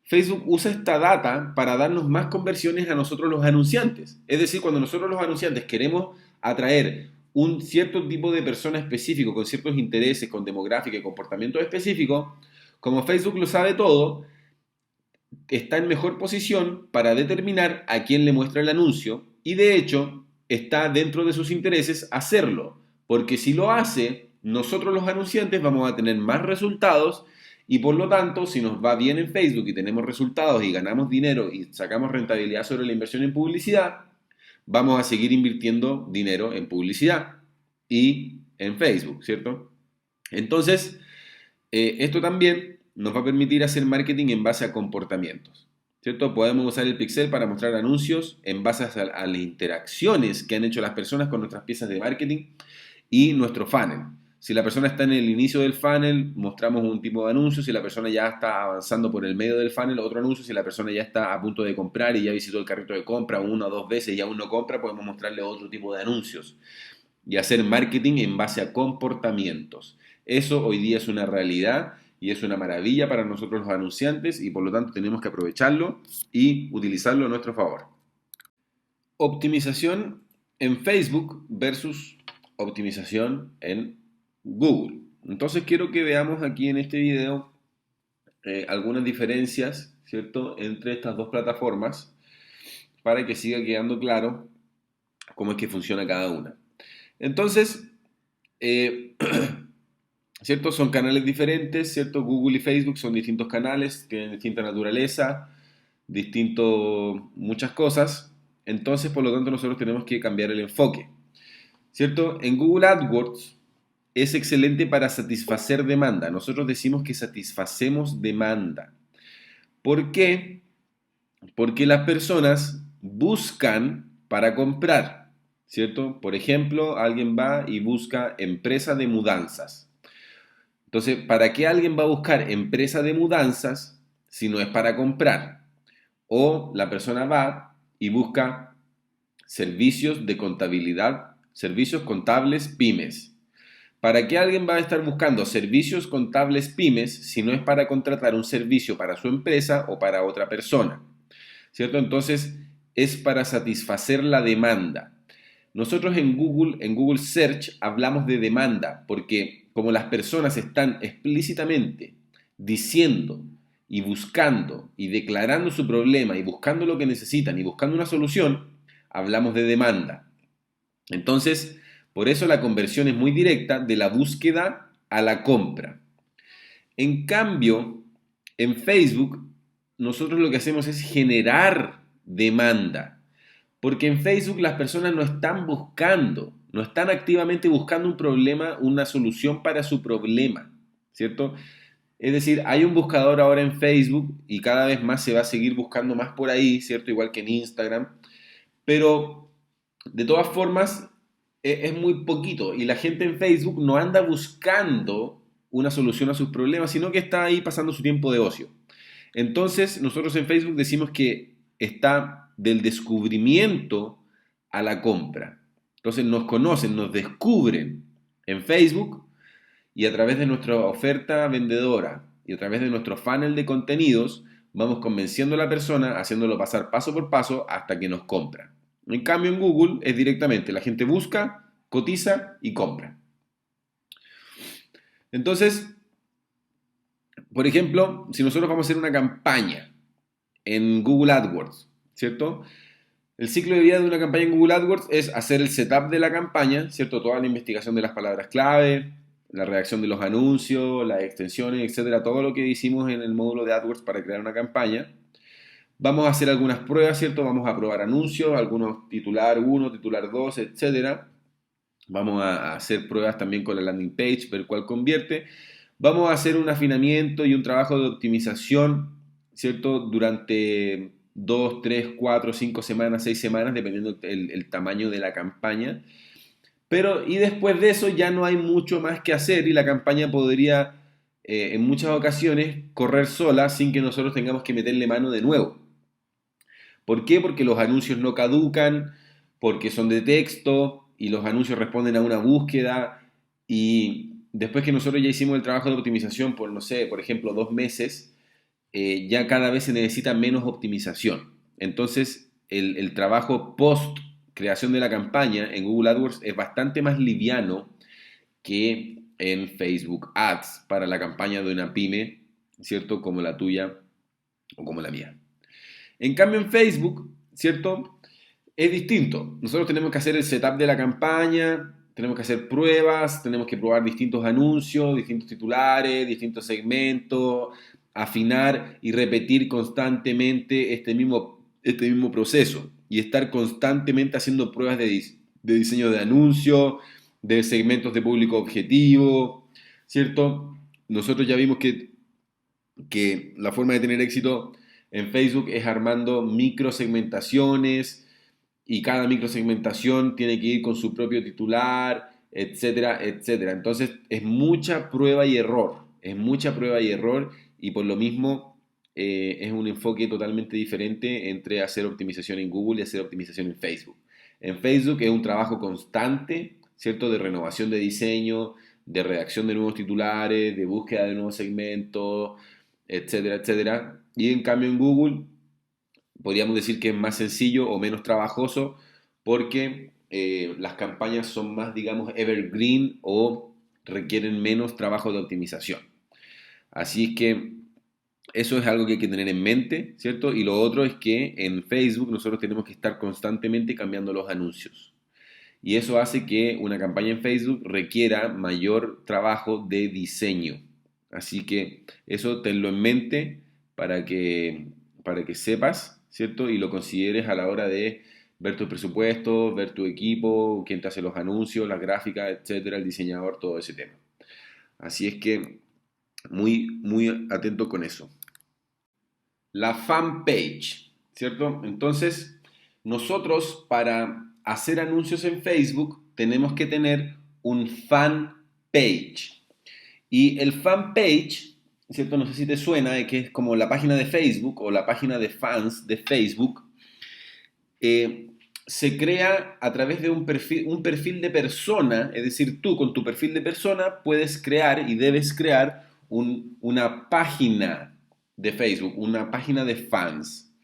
Facebook usa esta data para darnos más conversiones a nosotros los anunciantes. Es decir, cuando nosotros los anunciantes queremos atraer un cierto tipo de persona específico con ciertos intereses, con demográfica y comportamientos específicos, como Facebook lo sabe todo, está en mejor posición para determinar a quién le muestra el anuncio y de hecho está dentro de sus intereses hacerlo, porque si lo hace, nosotros los anunciantes vamos a tener más resultados y por lo tanto, si nos va bien en Facebook y tenemos resultados y ganamos dinero y sacamos rentabilidad sobre la inversión en publicidad, vamos a seguir invirtiendo dinero en publicidad y en Facebook, ¿cierto? Entonces, esto también nos va a permitir hacer marketing en base a comportamientos, ¿cierto? Podemos usar el pixel para mostrar anuncios en base a las interacciones que han hecho las personas con nuestras piezas de marketing y nuestro funnel. Si la persona está en el inicio del funnel, mostramos un tipo de anuncio. Si la persona ya está avanzando por el medio del funnel, otro anuncio. Si la persona ya está a punto de comprar y ya visitó el carrito de compra una o dos veces y aún no compra, podemos mostrarle otro tipo de anuncios y hacer marketing en base a comportamientos. Eso hoy día es una realidad y es una maravilla para nosotros los anunciantes y por lo tanto tenemos que aprovecharlo y utilizarlo a nuestro favor. Optimización en Facebook versus optimización en Google. Entonces quiero que veamos aquí en este video algunas diferencias, ¿cierto?, entre estas dos plataformas para que siga quedando claro cómo es que funciona cada una. Entonces, ¿cierto? Son canales diferentes, ¿cierto? Google y Facebook son distintos canales, tienen distinta naturaleza, muchas cosas. Entonces, por lo tanto, nosotros tenemos que cambiar el enfoque, ¿cierto? En Google AdWords es excelente para satisfacer demanda. Nosotros decimos que satisfacemos demanda. ¿Por qué? Porque las personas buscan para comprar, ¿cierto? Por ejemplo, alguien va y busca empresa de mudanzas. Entonces, ¿para qué alguien va a buscar empresa de mudanzas si no es para comprar? O la persona va y busca servicios de contabilidad, servicios contables pymes. ¿Para qué alguien va a estar buscando servicios contables pymes si no es para contratar un servicio para su empresa o para otra persona? ¿Cierto? Entonces, es para satisfacer la demanda. Nosotros en Google Search hablamos de demanda porque como las personas están explícitamente diciendo y buscando y declarando su problema y buscando lo que necesitan y buscando una solución, hablamos de demanda. Entonces, por eso la conversión es muy directa de la búsqueda a la compra. En cambio, en Facebook, nosotros lo que hacemos es generar demanda. Porque en Facebook las personas no están buscando, no están activamente buscando un problema, una solución para su problema, ¿cierto? Es decir, hay un buscador ahora en Facebook y cada vez más se va a seguir buscando más por ahí, ¿cierto? Igual que en Instagram. Pero de todas formas es muy poquito y la gente en Facebook no anda buscando una solución a sus problemas, sino que está ahí pasando su tiempo de ocio. Entonces, nosotros en Facebook decimos que está del descubrimiento a la compra. Entonces nos conocen, nos descubren en Facebook y a través de nuestra oferta vendedora y a través de nuestro funnel de contenidos vamos convenciendo a la persona, haciéndolo pasar paso por paso hasta que nos compra. En cambio en Google es directamente, la gente busca, cotiza y compra. Entonces, por ejemplo, si nosotros vamos a hacer una campaña en Google AdWords, ¿cierto? El ciclo de vida de una campaña en Google AdWords es hacer el setup de la campaña, ¿cierto? Toda la investigación de las palabras clave, la redacción de los anuncios, las extensiones, etcétera, todo lo que hicimos en el módulo de AdWords para crear una campaña. Vamos a hacer algunas pruebas, ¿cierto? Vamos a probar anuncios, algunos titular 1, titular 2, etcétera. Vamos a hacer pruebas también con la landing page, ver cuál convierte. Vamos a hacer un afinamiento y un trabajo de optimización, ¿cierto? Durante 2, 3, 4, 5 semanas, 6 semanas, dependiendo el tamaño de la campaña. Pero, y después de eso ya no hay mucho más que hacer y la campaña podría, en muchas ocasiones, correr sola sin que nosotros tengamos que meterle mano de nuevo. ¿Por qué? Porque los anuncios no caducan, porque son de texto y los anuncios responden a una búsqueda y después que nosotros ya hicimos el trabajo de optimización por, no sé, por ejemplo, 2 meses, ya cada vez se necesita menos optimización. Entonces, el trabajo post creación de la campaña en Google AdWords es bastante más liviano que en Facebook Ads para la campaña de una pyme, ¿cierto? Como la tuya o como la mía. En cambio, en Facebook, ¿cierto? Es distinto. Nosotros tenemos que hacer el setup de la campaña, tenemos que hacer pruebas, tenemos que probar distintos anuncios, distintos titulares, distintos segmentos, afinar y repetir constantemente este mismo proceso y estar constantemente haciendo pruebas de diseño de anuncios, de segmentos de público objetivo, ¿cierto? Nosotros ya vimos que la forma de tener éxito en Facebook es armando microsegmentaciones y cada microsegmentación tiene que ir con su propio titular, etcétera, etcétera. Entonces es mucha prueba y error, es mucha prueba y error y por lo mismo es un enfoque totalmente diferente entre hacer optimización en Google y hacer optimización en Facebook. En Facebook es un trabajo constante, ¿cierto? De renovación de diseño, de redacción de nuevos titulares, de búsqueda de nuevos segmentos, etcétera, etcétera. Y en cambio en Google podríamos decir que es más sencillo o menos trabajoso porque las campañas son más, digamos, evergreen o requieren menos trabajo de optimización. Así es que eso es algo que hay que tener en mente, ¿cierto? Y lo otro es que en Facebook nosotros tenemos que estar constantemente cambiando los anuncios. Y eso hace que una campaña en Facebook requiera mayor trabajo de diseño. Así que eso tenlo en mente para que sepas, ¿cierto? Y lo consideres a la hora de ver tus presupuestos, ver tu equipo, quién te hace los anuncios, las gráficas, etcétera, el diseñador, todo ese tema. Así es que muy, muy atento con eso. La fanpage, ¿cierto? Entonces, nosotros para hacer anuncios en Facebook tenemos que tener un fan page. Y el fan page, ¿cierto? No sé si te suena, que es como la página de Facebook o la página de fans de Facebook. Se crea a través de un perfil de persona, es decir, tú con tu perfil de persona puedes crear y debes crear una página de Facebook, una página de fans,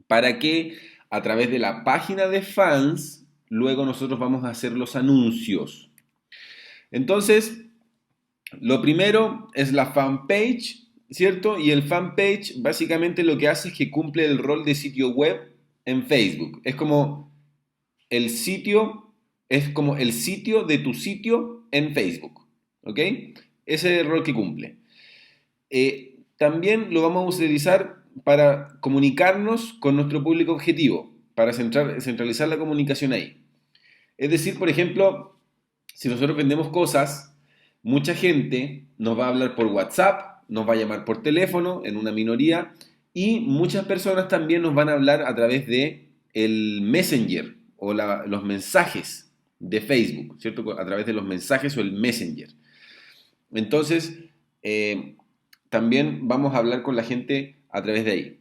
para que a través de la página de fans, luego nosotros vamos a hacer los anuncios. Entonces, lo primero es la fanpage, ¿cierto? Y el fanpage básicamente lo que hace es que cumple el rol de sitio web en Facebook. Es como el sitio de tu sitio en Facebook, ¿ok? Ese es el rol que cumple. También lo vamos a utilizar para comunicarnos con nuestro público objetivo, para centralizar la comunicación ahí. Es decir, por ejemplo, si nosotros vendemos cosas, mucha gente nos va a hablar por WhatsApp nos va a llamar por teléfono en una minoría y muchas personas también nos van a hablar a través de el Messenger o los mensajes de Facebook, ¿cierto? A través de los mensajes o el Messenger. Entonces, también vamos a hablar con la gente a través de ahí.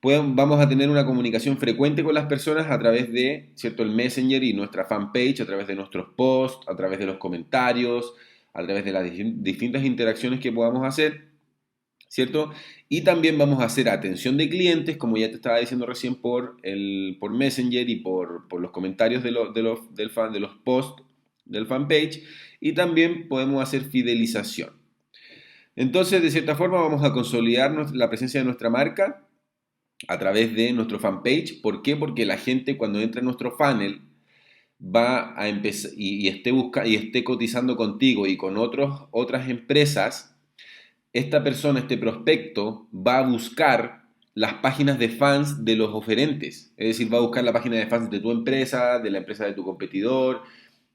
Vamos a tener una comunicación frecuente con las personas a través de, ¿cierto?, el Messenger y nuestra fanpage, a través de nuestros posts, a través de los comentarios, a través de las distintas interacciones que podamos hacer, ¿cierto? Y también vamos a hacer atención de clientes, como ya te estaba diciendo recién, por Messenger y por los comentarios de los posts del fanpage, y también podemos hacer fidelización. Entonces, de cierta forma, vamos a consolidar la presencia de nuestra marca a través de nuestro fanpage. ¿Por qué? Porque la gente cuando entra en nuestro funnel va a empezar y esté cotizando contigo y con otras empresas, esta persona, este prospecto, va a buscar las páginas de fans de los oferentes. Es decir, va a buscar la página de fans de tu empresa, de la empresa de tu competidor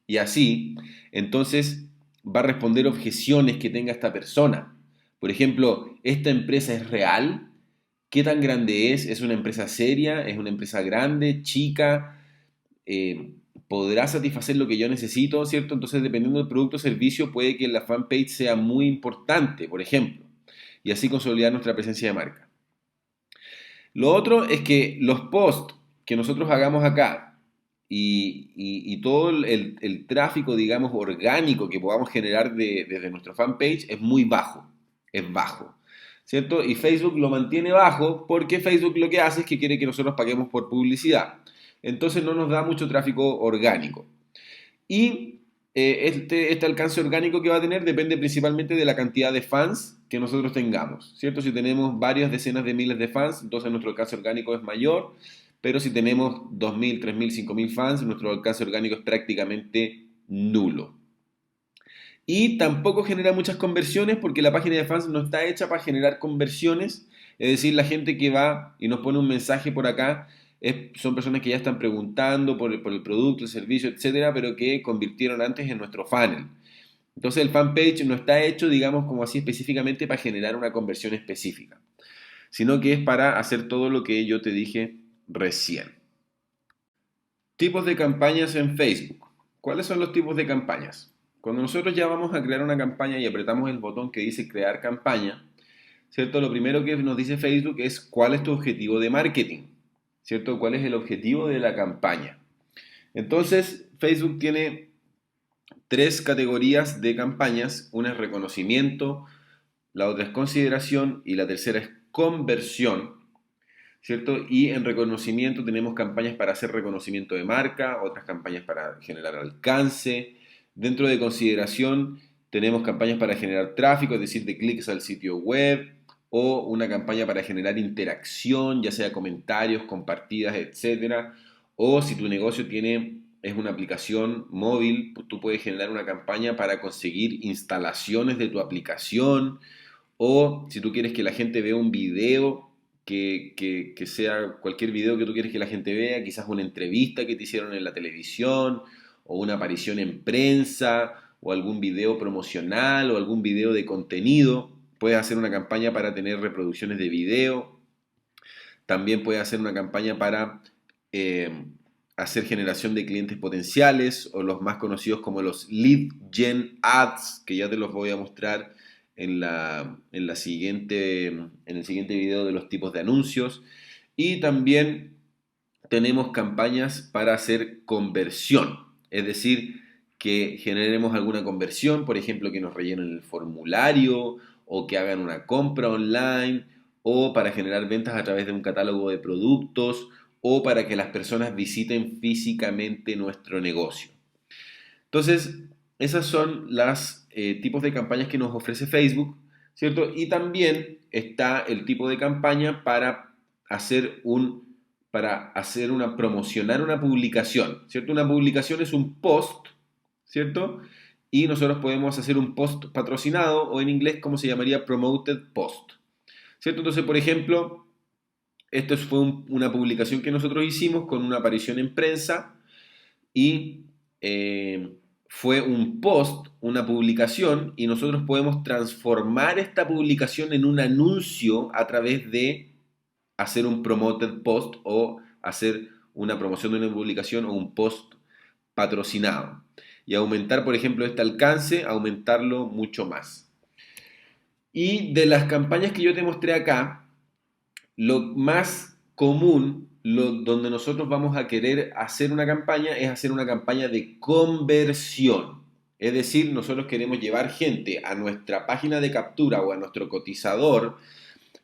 y así. Entonces va a responder objeciones que tenga esta persona. Por ejemplo, ¿esta empresa es real? ¿Qué tan grande es? ¿Es una empresa seria? ¿Es una empresa grande? ¿Chica? Eh, ¿Podrá satisfacer lo que yo necesito? ¿Cierto? Entonces, dependiendo del producto o servicio, puede que la fanpage sea muy importante, por ejemplo, y así consolidar nuestra presencia de marca. Lo otro es que los posts que nosotros hagamos acá y todo el tráfico, digamos, orgánico que podamos generar desde nuestro fanpage es bajo, ¿cierto? Y Facebook lo mantiene bajo porque Facebook lo que hace es que quiere que nosotros paguemos por publicidad. Entonces no nos da mucho tráfico orgánico. Y este alcance orgánico que va a tener depende principalmente de la cantidad de fans que nosotros tengamos, ¿cierto? Si tenemos varias decenas de miles de fans, entonces nuestro alcance orgánico es mayor, pero si tenemos 2.000, 3.000, 5.000 fans, nuestro alcance orgánico es prácticamente nulo. Y tampoco genera muchas conversiones porque la página de fans no está hecha para generar conversiones, es decir, la gente que va y nos pone un mensaje por acá son personas que ya están preguntando por el producto, el servicio, etcétera, pero que convirtieron antes en nuestro funnel. Entonces el fanpage no está hecho, digamos, como así específicamente para generar una conversión específica, sino que es para hacer todo lo que yo te dije recién. Tipos de campañas en Facebook. ¿Cuáles son los tipos de campañas? Cuando nosotros ya vamos a crear una campaña y apretamos el botón que dice crear campaña, ¿cierto? Lo primero que nos dice Facebook es cuál es tu objetivo de marketing, ¿cierto? ¿Cuál es el objetivo de la campaña? Entonces, Facebook tiene tres categorías de campañas. Una es reconocimiento, la otra es consideración y la tercera es conversión, ¿cierto? Y en reconocimiento tenemos campañas para hacer reconocimiento de marca, otras campañas para generar alcance. Dentro de consideración tenemos campañas para generar tráfico, es decir, de clics al sitio web, o una campaña para generar interacción, ya sea comentarios, compartidas, etcétera. O si tu negocio es una aplicación móvil, pues tú puedes generar una campaña para conseguir instalaciones de tu aplicación. O si tú quieres que la gente vea un video, que sea cualquier video que tú quieres que la gente vea, quizás una entrevista que te hicieron en la televisión, o una aparición en prensa, o algún video promocional, o algún video de contenido. Puedes hacer una campaña para tener reproducciones de video. También puedes hacer una campaña para hacer generación de clientes potenciales, o los más conocidos como los Lead Gen Ads, que ya te los voy a mostrar en el siguiente video de los tipos de anuncios. Y también tenemos campañas para hacer conversión, es decir, que generemos alguna conversión, por ejemplo, que nos rellenen el formulario o que hagan una compra online o para generar ventas a través de un catálogo de productos o para que las personas visiten físicamente nuestro negocio. Entonces, esas son las tipos de campañas que nos ofrece Facebook, ¿cierto? Y también está el tipo de campaña para promocionar una publicación, ¿cierto? Una publicación es un post, ¿cierto? Y nosotros podemos hacer un post patrocinado o en inglés, ¿cómo se llamaría? Promoted post, ¿cierto? Entonces, por ejemplo, esto fue una publicación que nosotros hicimos con una aparición en prensa y fue un post, una publicación, y nosotros podemos transformar esta publicación en un anuncio a través de hacer un promoted post o hacer una promoción de una publicación o un post patrocinado. Y aumentar, por ejemplo, este alcance, aumentarlo mucho más. Y de las campañas que yo te mostré acá, lo más común, donde nosotros vamos a querer hacer una campaña, es hacer una campaña de conversión. Es decir, nosotros queremos llevar gente a nuestra página de captura o a nuestro cotizador,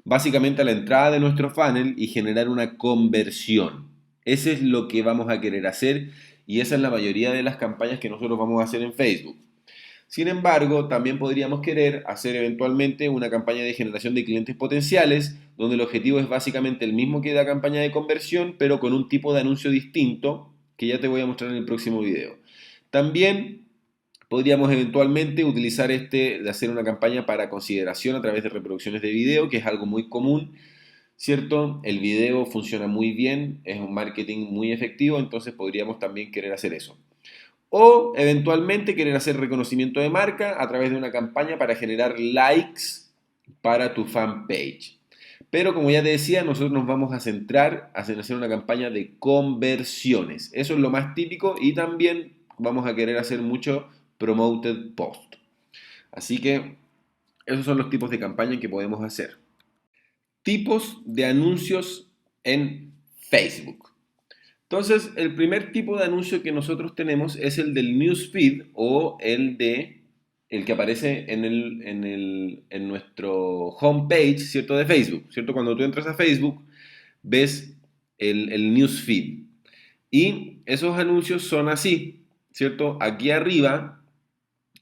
básicamente a la entrada de nuestro funnel y generar una conversión. Ese es lo que vamos a querer hacer y esa es la mayoría de las campañas que nosotros vamos a hacer en Facebook. Sin embargo, también podríamos querer hacer eventualmente una campaña de generación de clientes potenciales, donde el objetivo es básicamente el mismo que la campaña de conversión, pero con un tipo de anuncio distinto, que ya te voy a mostrar en el próximo video. También podríamos eventualmente utilizar de hacer una campaña para consideración a través de reproducciones de video, que es algo muy común, ¿cierto? El video funciona muy bien, es un marketing muy efectivo, entonces podríamos también querer hacer eso. O eventualmente querer hacer reconocimiento de marca a través de una campaña para generar likes para tu fanpage. Pero como ya te decía, nosotros nos vamos a centrar en hacer una campaña de conversiones. Eso es lo más típico y también vamos a querer hacer mucho promoted post. Así que esos son los tipos de campaña que podemos hacer. Tipos de anuncios en Facebook. Entonces, el primer tipo de anuncio que nosotros tenemos es el del newsfeed o el que aparece en nuestro homepage, ¿cierto? De Facebook, ¿cierto? Cuando tú entras a Facebook, ves el newsfeed. Y esos anuncios son así, ¿cierto? Aquí arriba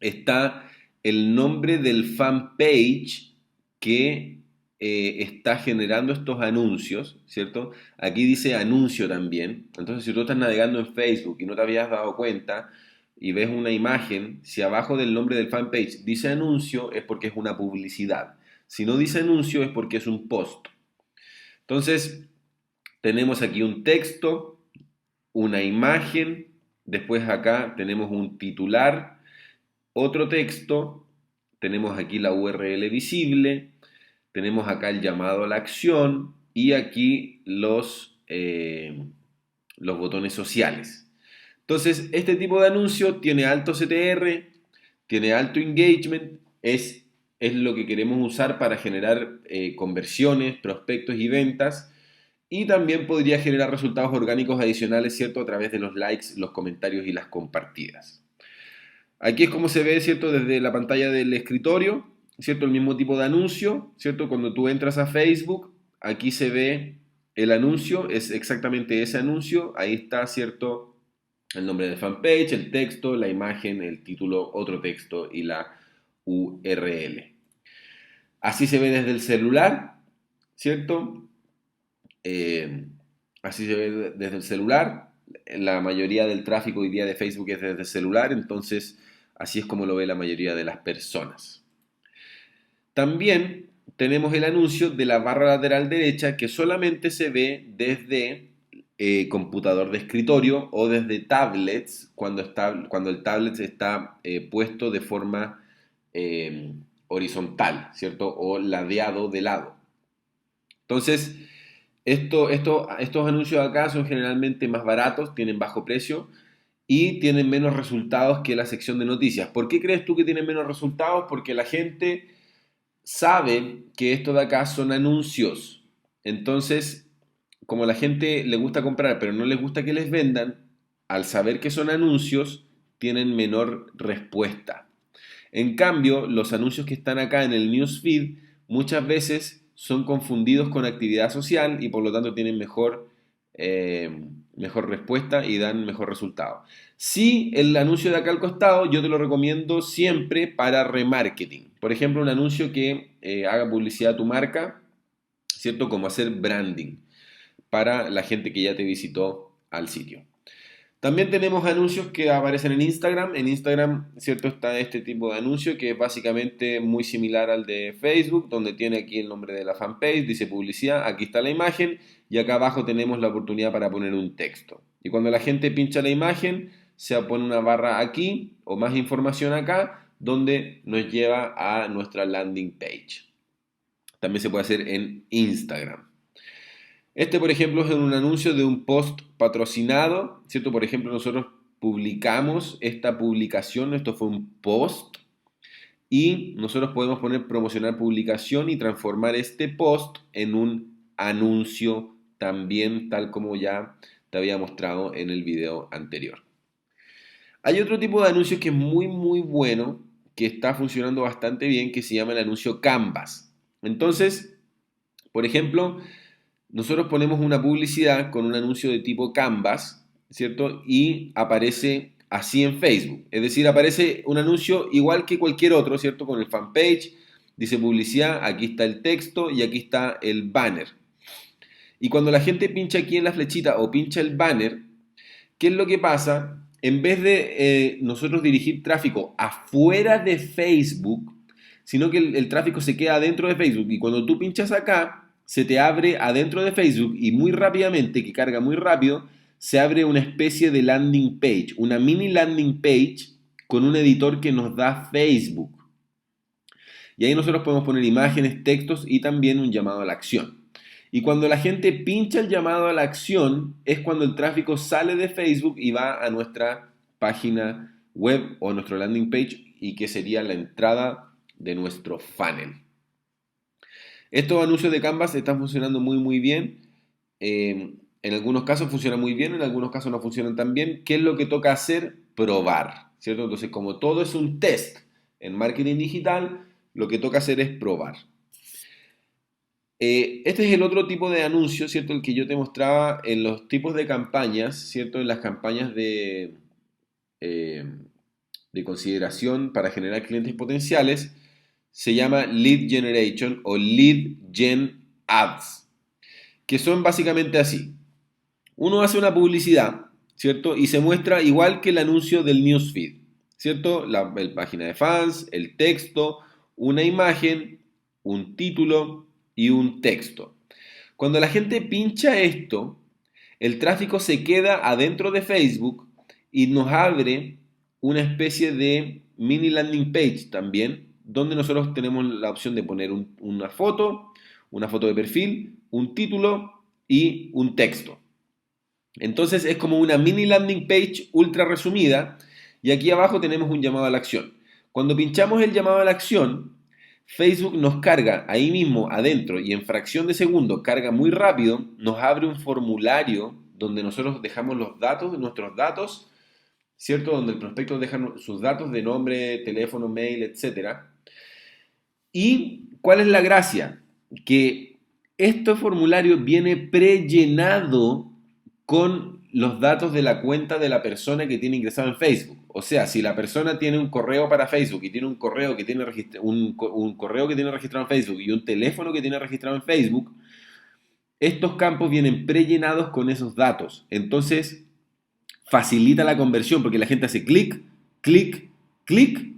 está el nombre del fanpage que está generando estos anuncios, ¿cierto? Aquí dice anuncio también. Entonces, si tú estás navegando en Facebook y no te habías dado cuenta y ves una imagen, si abajo del nombre del fanpage dice anuncio, es porque es una publicidad. Si no dice anuncio, es porque es un post. Entonces, tenemos aquí un texto, una imagen, después acá tenemos un titular, otro texto, tenemos aquí la URL visible, tenemos acá el llamado a la acción y aquí los botones sociales. Entonces, este tipo de anuncio tiene alto CTR, tiene alto engagement, es lo que queremos usar para generar conversiones, prospectos y ventas. Y también podría generar resultados orgánicos adicionales, ¿cierto? A través de los likes, los comentarios y las compartidas. Aquí es como se ve, ¿cierto? Desde la pantalla del escritorio, ¿cierto? El mismo tipo de anuncio, ¿cierto? Cuando tú entras a Facebook, aquí se ve el anuncio, es exactamente ese anuncio, ahí está, ¿cierto? El nombre de fanpage, el texto, la imagen, el título, otro texto y la URL. Así se ve desde el celular, ¿cierto? Así se ve desde el celular. La mayoría del tráfico hoy día de Facebook es desde el celular, entonces así es como lo ve la mayoría de las personas. También tenemos el anuncio de la barra lateral derecha que solamente se ve desde computador de escritorio o desde tablets cuando el tablet está puesto de forma horizontal, ¿cierto? O ladeado de lado. Entonces, estos anuncios acá son generalmente más baratos, tienen bajo precio y tienen menos resultados que la sección de noticias. ¿Por qué crees tú que tienen menos resultados? Porque la gente sabe que esto de acá son anuncios. Entonces, como a la gente le gusta comprar, pero no les gusta que les vendan, al saber que son anuncios, tienen menor respuesta. En cambio, los anuncios que están acá en el newsfeed muchas veces son confundidos con actividad social y por lo tanto tienen mejor respuesta y dan mejor resultado. Si el anuncio de acá al costado, yo te lo recomiendo siempre para remarketing. Por ejemplo, un anuncio que haga publicidad a tu marca, ¿cierto? Como hacer branding para la gente que ya te visitó al sitio. También tenemos anuncios que aparecen en Instagram. En Instagram, ¿cierto? Está este tipo de anuncio que es básicamente muy similar al de Facebook, donde tiene aquí el nombre de la fanpage, dice publicidad, aquí está la imagen y acá abajo tenemos la oportunidad para poner un texto. Y cuando la gente pincha la imagen, se pone una barra aquí o más información acá, donde nos lleva a nuestra landing page. También se puede hacer en Instagram. Este, por ejemplo, es un anuncio de un post patrocinado, ¿cierto? Por ejemplo, nosotros publicamos esta publicación, esto fue un post, y nosotros podemos poner promocionar publicación y transformar este post en un anuncio también, tal como ya te había mostrado en el video anterior. Hay otro tipo de anuncio que es muy bueno, que está funcionando bastante bien, que se llama el anuncio Canvas. Entonces, por ejemplo, nosotros ponemos una publicidad con un anuncio de tipo Canvas, ¿cierto? Y aparece así en Facebook. Es decir, aparece un anuncio igual que cualquier otro, ¿cierto? Con el fanpage, dice publicidad, aquí está el texto y aquí está el banner. Y cuando la gente pincha aquí en la flechita o pincha el banner, ¿qué es lo que pasa? En vez de nosotros dirigir tráfico afuera de Facebook, sino que el tráfico se queda dentro de Facebook. Y cuando tú pinchas acá, se te abre adentro de Facebook y muy rápidamente, que carga muy rápido, se abre una especie de landing page, una mini landing page con un editor que nos da Facebook. Y ahí nosotros podemos poner imágenes, textos y también un llamado a la acción. Y cuando la gente pincha el llamado a la acción, es cuando el tráfico sale de Facebook y va a nuestra página web o nuestro landing page y que sería la entrada de nuestro funnel. Estos anuncios de Canvas están funcionando muy bien. En algunos casos funcionan muy bien, en algunos casos no funcionan tan bien. ¿Qué es lo que toca hacer? Probar, ¿cierto? Entonces, como todo es un test en marketing digital, lo que toca hacer es probar. Este es el otro tipo de anuncio, ¿cierto? El que yo te mostraba en los tipos de campañas, ¿cierto? En las campañas eh, de consideración para generar clientes potenciales, se llama Lead Generation o Lead Gen Ads, que son básicamente así. Uno hace una publicidad, ¿cierto? Y se muestra igual que el anuncio del newsfeed, ¿cierto? La página de fans, el texto, una imagen, un título y un texto. Cuando la gente pincha esto, el tráfico se queda adentro de Facebook y nos abre una especie de mini landing page también, donde nosotros tenemos la opción de poner una foto de perfil, un título y un texto. Entonces es como una mini landing page ultra resumida y aquí abajo tenemos un llamado a la acción. Cuando pinchamos el llamado a la acción, Facebook nos carga ahí mismo adentro y en fracción de segundo carga muy rápido, nos abre un formulario donde nosotros dejamos los datos, nuestros datos, ¿cierto? Donde el prospecto deja sus datos de nombre, teléfono, mail, etcétera. ¿Y cuál es la gracia? Que este formulario viene prellenado con los datos de la cuenta de la persona que tiene ingresado en Facebook. O sea, si la persona tiene un correo para Facebook y tiene un correo que tiene, un correo que tiene registrado en Facebook y un teléfono que tiene registrado en Facebook, estos campos vienen prellenados con esos datos. Entonces, facilita la conversión porque la gente hace clic, clic, clic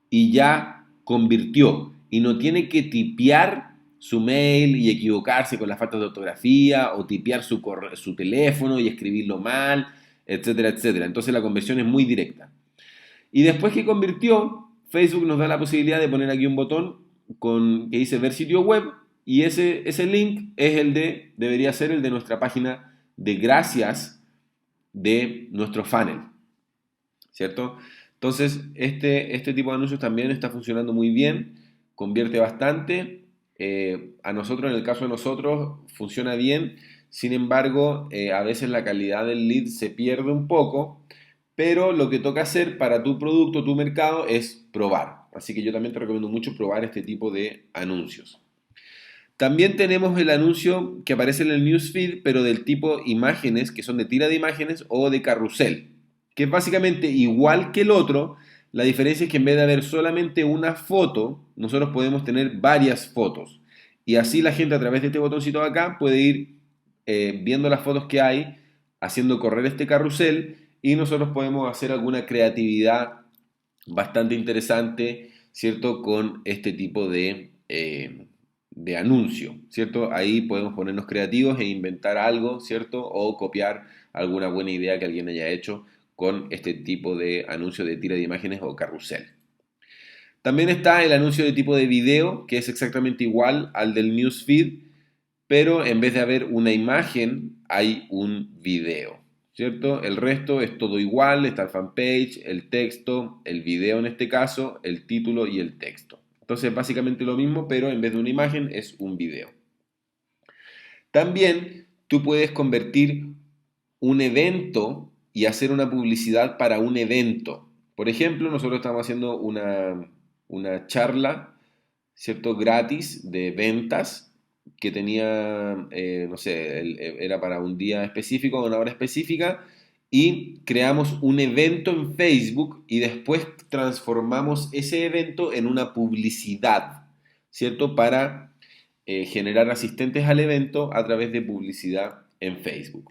y ya convirtió. Y no tiene que tipear su mail y equivocarse con las faltas de ortografía o tipear su teléfono y escribirlo mal, etcétera, etcétera. Entonces la conversión es muy directa. Y después que convirtió, Facebook nos da la posibilidad de poner aquí un botón que dice ver sitio web y ese link es debería ser el de nuestra página de gracias de nuestro funnel, ¿cierto? Entonces, este tipo de anuncios también está funcionando muy bien, convierte bastante. A nosotros, en el caso de nosotros, funciona bien. Sin embargo, a veces la calidad del lead se pierde un poco, pero lo que toca hacer para tu producto, tu mercado, es probar. Así que yo también te recomiendo mucho probar este tipo de anuncios. También tenemos el anuncio que aparece en el newsfeed, pero del tipo imágenes, que son de tira de imágenes o de carrusel, que es básicamente igual que el otro. La diferencia es que en vez de haber solamente una foto, nosotros podemos tener varias fotos. Y así la gente a través de este botoncito de acá puede ir viendo las fotos que hay, haciendo correr este carrusel y nosotros podemos hacer alguna creatividad bastante interesante, ¿cierto? Con este tipo de anuncio, ¿cierto? Ahí podemos ponernos creativos e inventar algo, ¿cierto? O copiar alguna buena idea que alguien haya hecho con este tipo de anuncio de tira de imágenes o carrusel. También está el anuncio de tipo de video, que es exactamente igual al del newsfeed, pero en vez de haber una imagen, hay un video, ¿cierto? El resto es todo igual, está el fanpage, el texto, el video en este caso, el título y el texto. Entonces, básicamente lo mismo, pero en vez de una imagen es un video. También tú puedes convertir un evento y hacer una publicidad para un evento. Por ejemplo, nosotros estamos haciendo una charla, ¿cierto? Gratis de ventas que tenía, no sé, era para un día específico, una hora específica, y creamos un evento en Facebook y después transformamos ese evento en una publicidad, ¿cierto? Para generar asistentes al evento a través de publicidad en Facebook.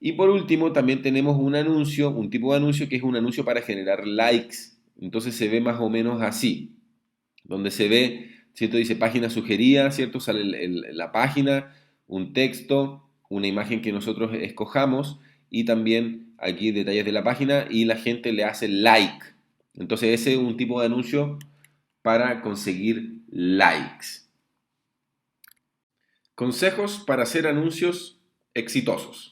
Y por último, también tenemos un anuncio, un tipo de anuncio que es un anuncio para generar likes. Entonces se ve más o menos así, donde se ve, ¿cierto? Dice página sugerida, ¿cierto? Sale la página, un texto, una imagen que nosotros escojamos y también aquí detalles de la página y la gente le hace like. Entonces ese es un tipo de anuncio para conseguir likes. Consejos para hacer anuncios exitosos.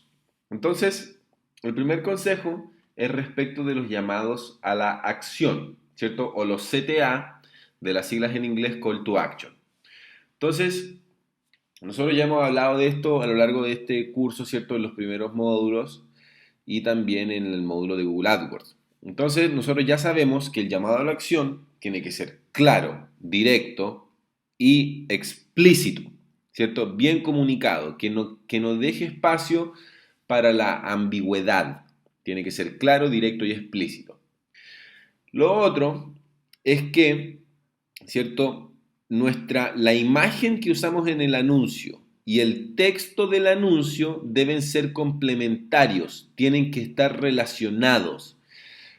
Entonces, el primer consejo es respecto de los llamados a la acción, ¿cierto? O los CTA, de las siglas en inglés Call to Action. Entonces, nosotros ya hemos hablado de esto a lo largo de este curso, ¿cierto? En los primeros módulos y también en el módulo de Google AdWords. Entonces, nosotros ya sabemos que el llamado a la acción tiene que ser claro, directo y explícito, ¿cierto? Bien comunicado, que no deje espacio para la ambigüedad. Tiene que ser claro, directo y explícito. Lo otro es que, ¿cierto? La imagen que usamos en el anuncio y el texto del anuncio deben ser complementarios, tienen que estar relacionados.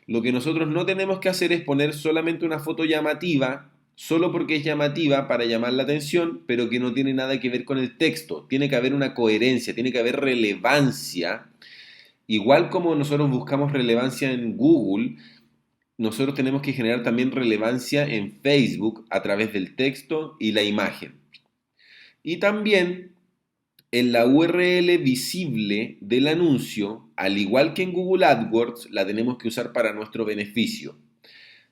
Lo que nosotros no tenemos que hacer es poner solamente una foto llamativa, solo porque es llamativa para llamar la atención, pero que no tiene nada que ver con el texto. Tiene que haber una coherencia, tiene que haber relevancia. Igual como nosotros buscamos relevancia en Google, nosotros tenemos que generar también relevancia en Facebook a través del texto y la imagen. Y también en la URL visible del anuncio, al igual que en Google AdWords, la tenemos que usar para nuestro beneficio,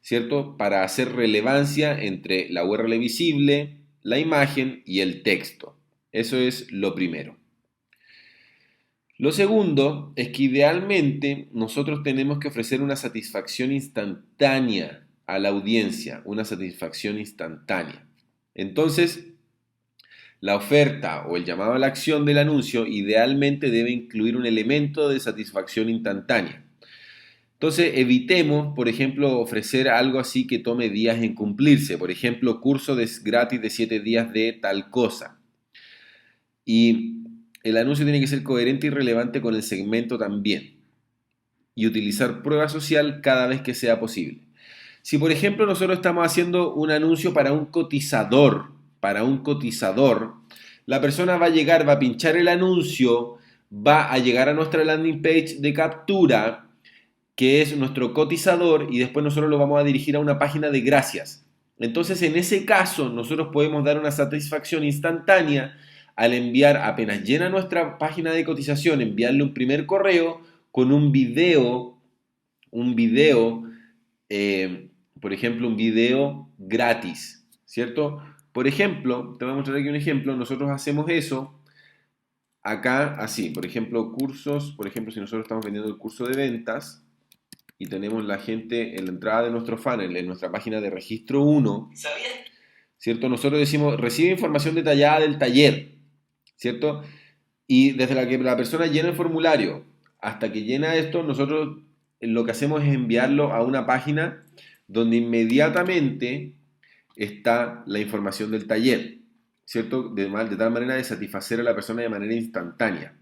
¿cierto? Para hacer relevancia entre la URL visible, la imagen y el texto. Eso es lo primero. Lo segundo es que idealmente nosotros tenemos que ofrecer una satisfacción instantánea a la audiencia, una satisfacción instantánea. Entonces, la oferta o el llamado a la acción del anuncio idealmente debe incluir un elemento de satisfacción instantánea. Entonces, evitemos, por ejemplo, ofrecer algo así que tome días en cumplirse. Por ejemplo, curso gratis de 7 días de tal cosa. Y el anuncio tiene que ser coherente y relevante con el segmento también. Y utilizar prueba social cada vez que sea posible. Si, por ejemplo, nosotros estamos haciendo un anuncio para un cotizador, la persona va a llegar, va a pinchar el anuncio, va a llegar a nuestra landing page de captura, que es nuestro cotizador, y después nosotros lo vamos a dirigir a una página de gracias. Entonces, en ese caso, nosotros podemos dar una satisfacción instantánea al enviar, apenas llena nuestra página de cotización, enviarle un primer correo con un video, por ejemplo, un video gratis, ¿cierto? Por ejemplo, te voy a mostrar aquí un ejemplo, nosotros hacemos eso acá así, por ejemplo, cursos, por ejemplo, si nosotros estamos vendiendo el curso de ventas y tenemos la gente en la entrada de nuestro funnel, en nuestra página de registro 1, ¿cierto? Nosotros decimos, recibe información detallada del taller, ¿cierto? Y desde la que la persona llena el formulario hasta que llena esto, nosotros lo que hacemos es enviarlo a una página donde inmediatamente está la información del taller, ¿cierto? De tal manera de satisfacer a la persona de manera instantánea.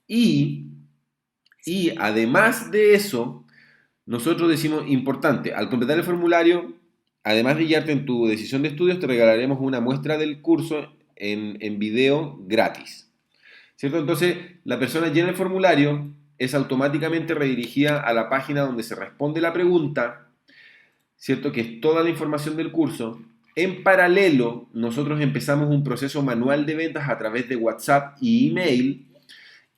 Y además de eso, nosotros decimos, importante, al completar el formulario, además de guiarte en tu decisión de estudios, te regalaremos una muestra del curso en video gratis. ¿Cierto? Entonces, la persona llena el formulario, es automáticamente redirigida a la página donde se responde la pregunta, ¿cierto? Que es toda la información del curso. En paralelo, nosotros empezamos un proceso manual de ventas a través de WhatsApp y email,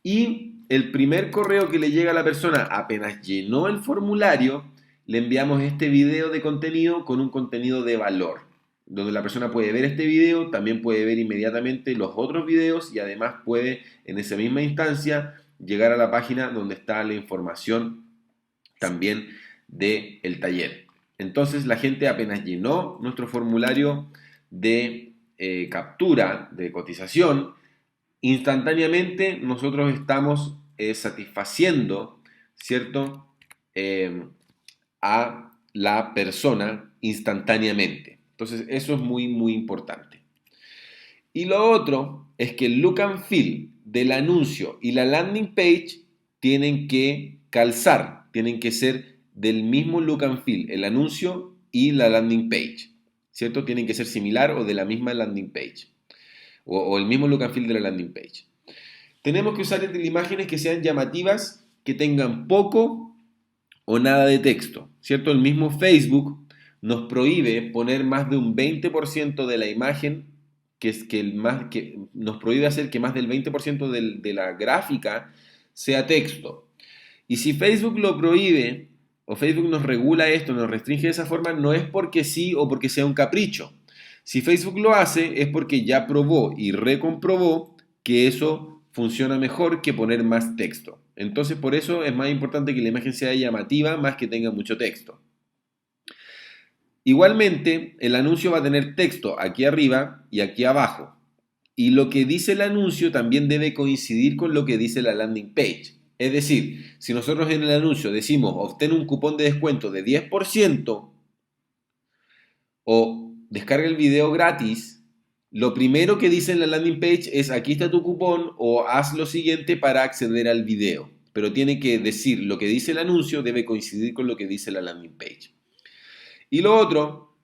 y el primer correo que le llega a la persona apenas llenó el formulario, le enviamos este video de contenido con un contenido de valor, donde la persona puede ver este video, también puede ver inmediatamente los otros videos y además puede en esa misma instancia llegar a la página donde está la información también del taller. Entonces la gente apenas llenó nuestro formulario de captura, de cotización, instantáneamente nosotros estamos satisfaciendo, ¿cierto? A la persona instantáneamente. Entonces eso es muy, muy importante. Y lo otro es que el look and feel del anuncio y la landing page tienen que calzar, tienen que ser del mismo look and feel, el anuncio y la landing page, ¿cierto? Tienen que ser similar o de la misma landing page, o el mismo look and feel de la landing page. Tenemos que usar imágenes que sean llamativas, que tengan poco o nada de texto, ¿cierto? El mismo Facebook nos prohíbe poner más de un 20% de la imagen, que nos prohíbe hacer que más del 20% de la gráfica sea texto. Y si Facebook lo prohíbe, o Facebook nos regula esto, nos restringe de esa forma, no es porque sí o porque sea un capricho. Si Facebook lo hace, es porque ya probó y recomprobó que eso funciona mejor que poner más texto. Entonces, por eso es más importante que la imagen sea llamativa más que tenga mucho texto. Igualmente, el anuncio va a tener texto aquí arriba y aquí abajo. Y lo que dice el anuncio también debe coincidir con lo que dice la landing page. Es decir, si nosotros en el anuncio decimos obtén un cupón de descuento de 10% o descarga el video gratis, lo primero que dice en la landing page es aquí está tu cupón o haz lo siguiente para acceder al video. Pero tiene que decir lo que dice el anuncio debe coincidir con lo que dice la landing page. Y lo otro,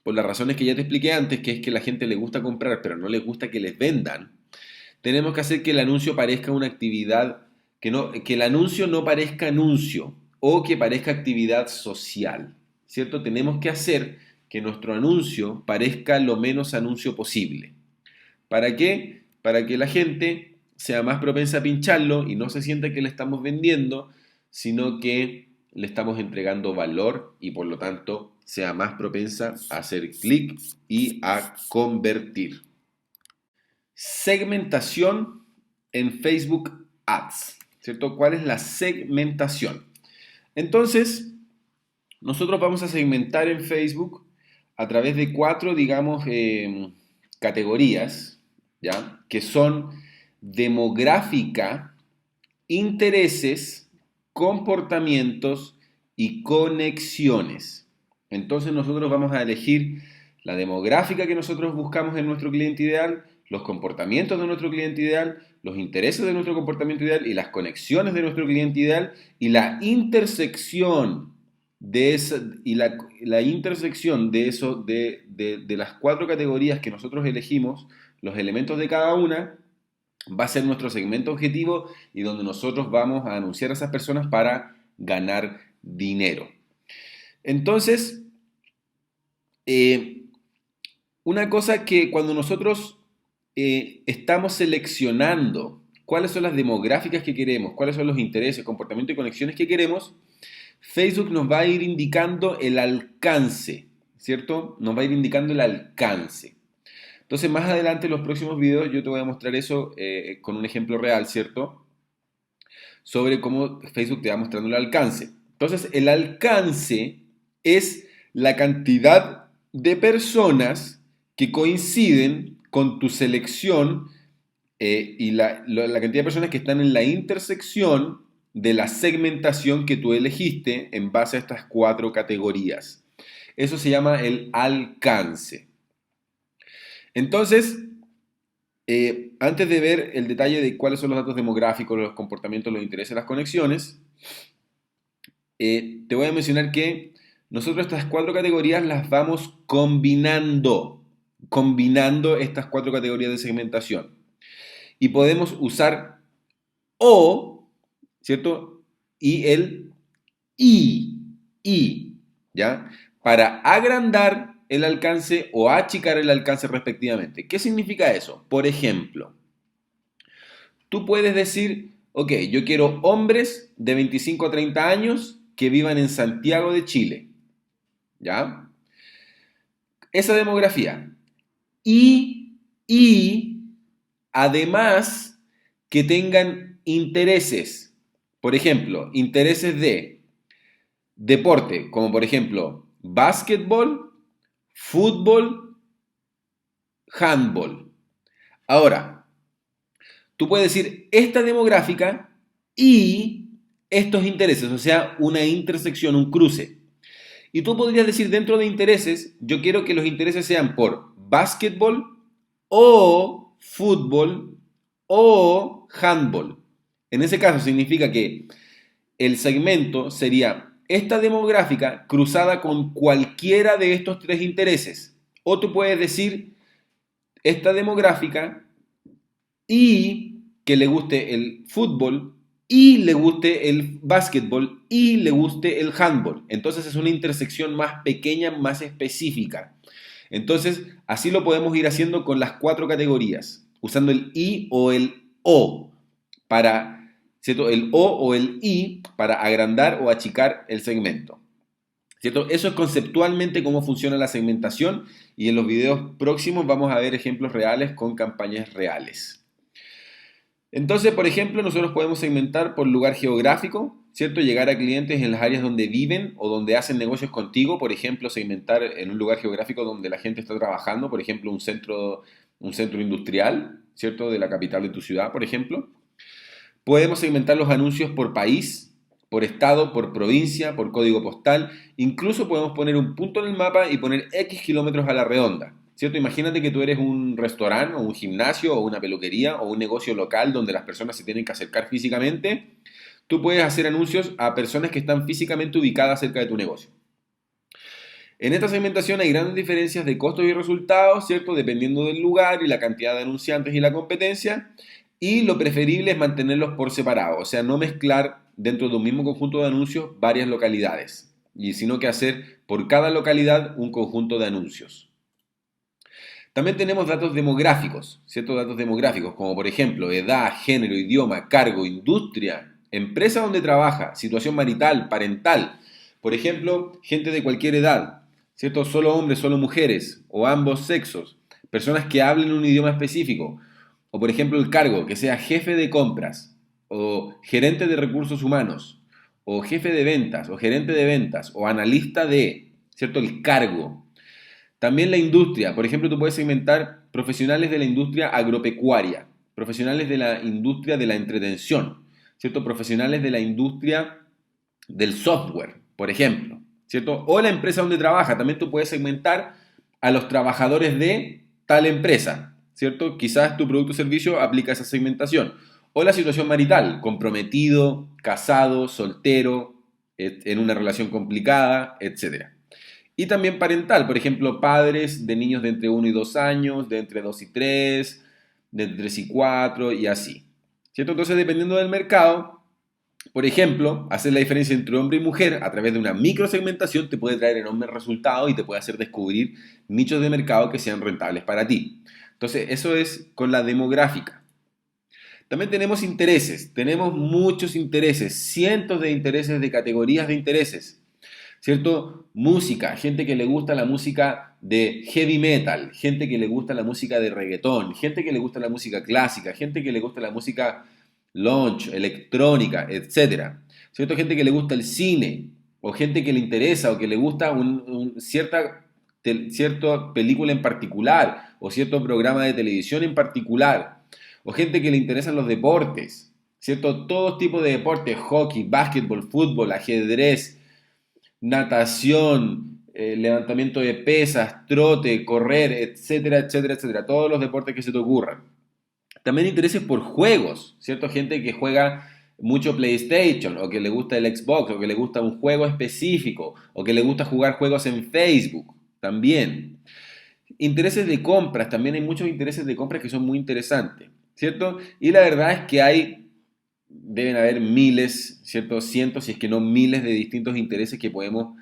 por las razones que ya te expliqué antes, que es que a la gente le gusta comprar pero no le gusta que les vendan, tenemos que hacer que el anuncio parezca una actividad, que el anuncio no parezca anuncio o que parezca actividad social, ¿cierto? Tenemos que hacer que nuestro anuncio parezca lo menos anuncio posible. ¿Para qué? Para que la gente sea más propensa a pincharlo y no se sienta que le estamos vendiendo, sino que le estamos entregando valor y por lo tanto sea más propensa a hacer clic y a convertir. Segmentación en Facebook Ads, ¿cierto? ¿Cuál es la segmentación? Entonces, nosotros vamos a segmentar en Facebook a través de 4, digamos, categorías, ¿ya? Que son demográfica, intereses, comportamientos y conexiones. Entonces nosotros vamos a elegir la demográfica que nosotros buscamos en nuestro cliente ideal, los comportamientos de nuestro cliente ideal, los intereses de nuestro comportamiento ideal y las conexiones de nuestro cliente ideal y la intersección de esa, y la intersección de eso, de las 4 categorías que nosotros elegimos, los elementos de cada una, va a ser nuestro segmento objetivo y donde nosotros vamos a anunciar a esas personas para ganar dinero. Entonces, una cosa que cuando nosotros estamos seleccionando cuáles son las demográficas que queremos, cuáles son los intereses, comportamientos y conexiones que queremos, Facebook nos va a ir indicando el alcance, ¿cierto? Nos va a ir indicando el alcance. Entonces, más adelante en los próximos videos yo te voy a mostrar eso con un ejemplo real, ¿cierto? Sobre cómo Facebook te va mostrando el alcance. Entonces, el alcance es la cantidad de personas que coinciden con tu selección y la cantidad de personas que están en la intersección de la segmentación que tú elegiste en base a estas 4 categorías. Eso se llama el alcance. Entonces, antes de ver el detalle de cuáles son los datos demográficos, los comportamientos, los intereses, las conexiones, te voy a mencionar que nosotros estas 4 categorías las vamos combinando estas 4 categorías de segmentación. Y podemos usar o ¿cierto? Y el y, y, ¿ya? Para agrandar el alcance o achicar el alcance respectivamente. ¿Qué significa eso? Por ejemplo, tú puedes decir, ok, yo quiero hombres de 25 a 30 años que vivan en Santiago de Chile, ¿ya? Esa demografía. Y además que tengan intereses. Por ejemplo, intereses de deporte, como por ejemplo, básquetbol, fútbol, handball. Ahora, tú puedes decir esta demográfica y estos intereses, o sea, una intersección, un cruce. Y tú podrías decir dentro de intereses, yo quiero que los intereses sean por básquetbol o fútbol o handball. En ese caso significa que el segmento sería esta demográfica cruzada con cualquiera de estos tres intereses. O tú puedes decir esta demográfica y que le guste el fútbol y le guste el básquetbol y le guste el handball. Entonces es una intersección más pequeña, más específica. Entonces así lo podemos ir haciendo con las cuatro categorías, usando el y o el o para, ¿cierto? El o el i para agrandar o achicar el segmento. ¿Cierto? Eso es conceptualmente cómo funciona la segmentación y en los videos próximos vamos a ver ejemplos reales con campañas reales. Entonces, por ejemplo, nosotros podemos segmentar por lugar geográfico, ¿cierto? Llegar a clientes en las áreas donde viven o donde hacen negocios contigo, por ejemplo, segmentar en un lugar geográfico donde la gente está trabajando, por ejemplo, un centro industrial, ¿cierto? De la capital de tu ciudad, por ejemplo. Podemos segmentar los anuncios por país, por estado, por provincia, por código postal. Incluso podemos poner un punto en el mapa y poner X kilómetros a la redonda. ¿Cierto? Imagínate que tú eres un restaurante o un gimnasio o una peluquería o un negocio local donde las personas se tienen que acercar físicamente. Tú puedes hacer anuncios a personas que están físicamente ubicadas cerca de tu negocio. En esta segmentación hay grandes diferencias de costos y resultados, ¿cierto? Dependiendo del lugar y la cantidad de anunciantes y la competencia. Y lo preferible es mantenerlos por separado, o sea, no mezclar dentro de un mismo conjunto de anuncios varias localidades, y sino que hacer por cada localidad un conjunto de anuncios. También tenemos datos demográficos, ciertos datos demográficos, como por ejemplo edad, género, idioma, cargo, industria, empresa donde trabaja, situación marital, parental. Por ejemplo, gente de cualquier edad, ¿cierto? Solo hombres, solo mujeres, o ambos sexos, personas que hablen un idioma específico, o por ejemplo el cargo, que sea jefe de compras, o gerente de recursos humanos, o jefe de ventas, o gerente de ventas, o analista de, ¿cierto? El cargo. También la industria, por ejemplo, tú puedes segmentar profesionales de la industria agropecuaria, profesionales de la industria de la entretención, ¿cierto? Profesionales de la industria del software, por ejemplo, ¿cierto? O la empresa donde trabaja, también tú puedes segmentar a los trabajadores de tal empresa, ¿cierto? Quizás tu producto o servicio aplica esa segmentación. O la situación marital, comprometido, casado, soltero, en una relación complicada, etcétera. Y también parental, por ejemplo, padres de niños de entre 1 y 2 años, de entre 2 y 3, de entre 3 y 4 y así. ¿Cierto? Entonces, dependiendo del mercado, por ejemplo, hacer la diferencia entre hombre y mujer a través de una microsegmentación te puede traer enormes resultados y te puede hacer descubrir nichos de mercado que sean rentables para ti. Entonces, eso es con la demográfica. También tenemos intereses, tenemos muchos intereses, cientos de intereses, de categorías de intereses. ¿Cierto? Música, gente que le gusta la música de heavy metal, gente que le gusta la música de reggaetón, gente que le gusta la música clásica, gente que le gusta la música lounge, electrónica, etcétera. ¿Cierto? Gente que le gusta el cine, o gente que le interesa o que le gusta cierta película en particular, o cierto programa de televisión en particular, o gente que le interesan los deportes, ¿cierto? Todo tipo de deportes, hockey, básquetbol, fútbol, ajedrez, natación, levantamiento de pesas, trote, correr, etcétera, etcétera, etcétera. Todos los deportes que se te ocurran. También intereses por juegos, ¿cierto? Gente que juega mucho PlayStation, o que le gusta el Xbox, o que le gusta un juego específico, o que le gusta jugar juegos en Facebook, también. Intereses de compras, también hay muchos intereses de compras que son muy interesantes, ¿cierto? Y la verdad es que hay deben haber miles, ¿cierto? Cientos, si es que no miles de distintos intereses que podemos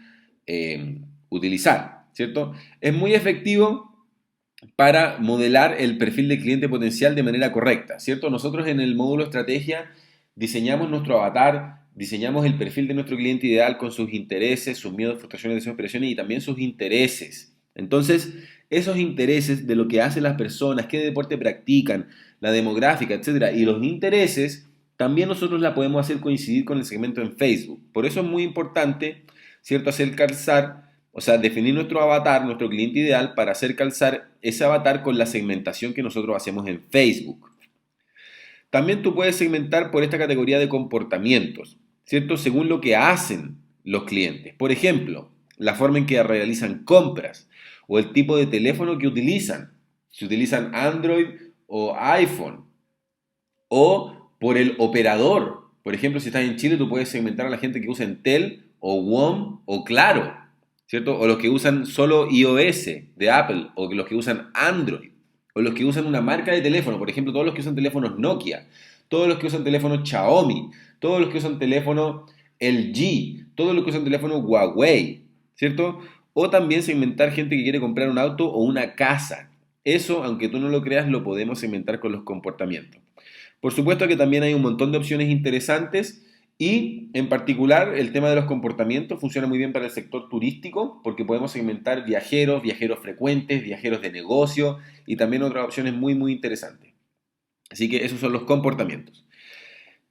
utilizar, ¿cierto? Es muy efectivo para modelar el perfil de cliente potencial de manera correcta, ¿cierto? Nosotros en el módulo estrategia diseñamos nuestro avatar, diseñamos el perfil de nuestro cliente ideal con sus intereses, sus miedos, frustraciones, deseos, aspiraciones y también sus intereses. Entonces, esos intereses de lo que hacen las personas, qué deporte practican, la demográfica, etcétera, y los intereses, también nosotros la podemos hacer coincidir con el segmento en Facebook. Por eso es muy importante, ¿cierto?, hacer calzar, o sea, definir nuestro avatar, nuestro cliente ideal, para hacer calzar ese avatar con la segmentación que nosotros hacemos en Facebook. También tú puedes segmentar por esta categoría de comportamientos, ¿cierto? Según lo que hacen los clientes. Por ejemplo, la forma en que realizan compras o el tipo de teléfono que utilizan. Si utilizan Android o iPhone. O por el operador. Por ejemplo, si estás en Chile, tú puedes segmentar a la gente que usa Entel o WOM o Claro, ¿cierto? O los que usan solo iOS de Apple o los que usan Android o los que usan una marca de teléfono, por ejemplo, todos los que usan teléfonos Nokia, todos los que usan teléfonos Xiaomi, todos los que usan teléfono LG, todos los que usan teléfono Huawei, ¿cierto? O también segmentar gente que quiere comprar un auto o una casa. Eso, aunque tú no lo creas, lo podemos segmentar con los comportamientos. Por supuesto que también hay un montón de opciones interesantes y en particular el tema de los comportamientos funciona muy bien para el sector turístico porque podemos segmentar viajeros, viajeros frecuentes, viajeros de negocio y también otras opciones muy interesantes. Así que esos son los comportamientos.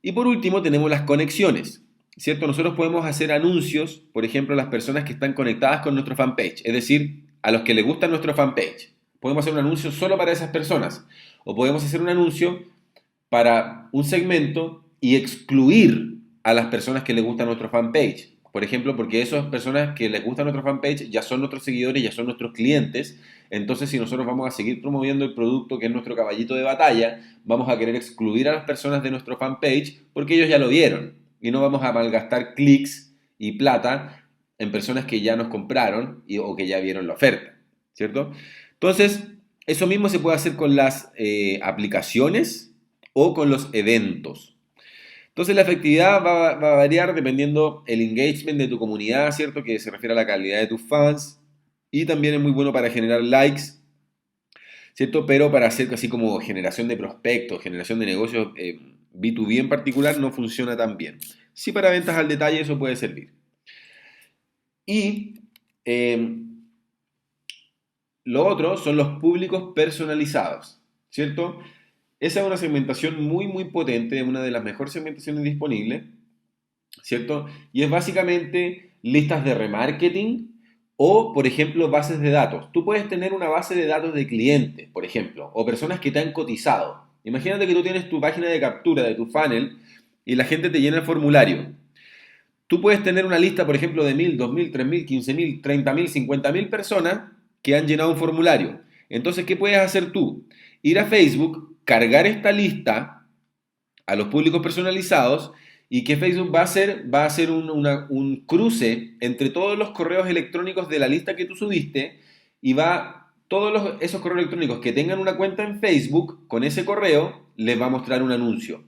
Y por último tenemos las conexiones, ¿cierto? Nosotros podemos hacer anuncios, por ejemplo, a las personas que están conectadas con nuestro fanpage, es decir, a los que les gusta nuestro fanpage. Podemos hacer un anuncio solo para esas personas o podemos hacer un anuncio para un segmento y excluir a las personas que les gusta nuestro fanpage. Por ejemplo, porque esas personas que les gusta nuestro fanpage ya son nuestros seguidores, ya son nuestros clientes. Entonces, si nosotros vamos a seguir promoviendo el producto que es nuestro caballito de batalla, vamos a querer excluir a las personas de nuestro fanpage porque ellos ya lo vieron. Y no vamos a malgastar clics y plata en personas que ya nos compraron o que ya vieron la oferta. ¿Cierto? Entonces, eso mismo se puede hacer con las aplicaciones o con los eventos. Entonces la efectividad va a variar dependiendo el engagement de tu comunidad, ¿cierto? Que se refiere a la calidad de tus fans. Y también es muy bueno para generar likes, ¿cierto? Pero para hacer así como generación de prospectos, generación de negocios B2B en particular no funciona tan bien. Sí, para ventas al detalle eso puede servir. Y lo otro son los públicos personalizados, ¿cierto? Esa es una segmentación muy potente, una de las mejores segmentaciones disponibles, ¿cierto? Y es básicamente listas de remarketing o, por ejemplo, bases de datos. Tú puedes tener una base de datos de clientes, por ejemplo, o personas que te han cotizado. Imagínate que tú tienes tu página de captura de tu funnel y la gente te llena el formulario. Tú puedes tener una lista, por ejemplo, de 1000, 2000, 3000, 15000, 30000, 50000 personas que han llenado un formulario. Entonces, ¿qué puedes hacer tú? Ir a Facebook, cargar esta lista a los públicos personalizados y que Facebook va a hacer un cruce entre todos los correos electrónicos de la lista que tú subiste y todos esos correos electrónicos que tengan una cuenta en Facebook, con ese correo les va a mostrar un anuncio.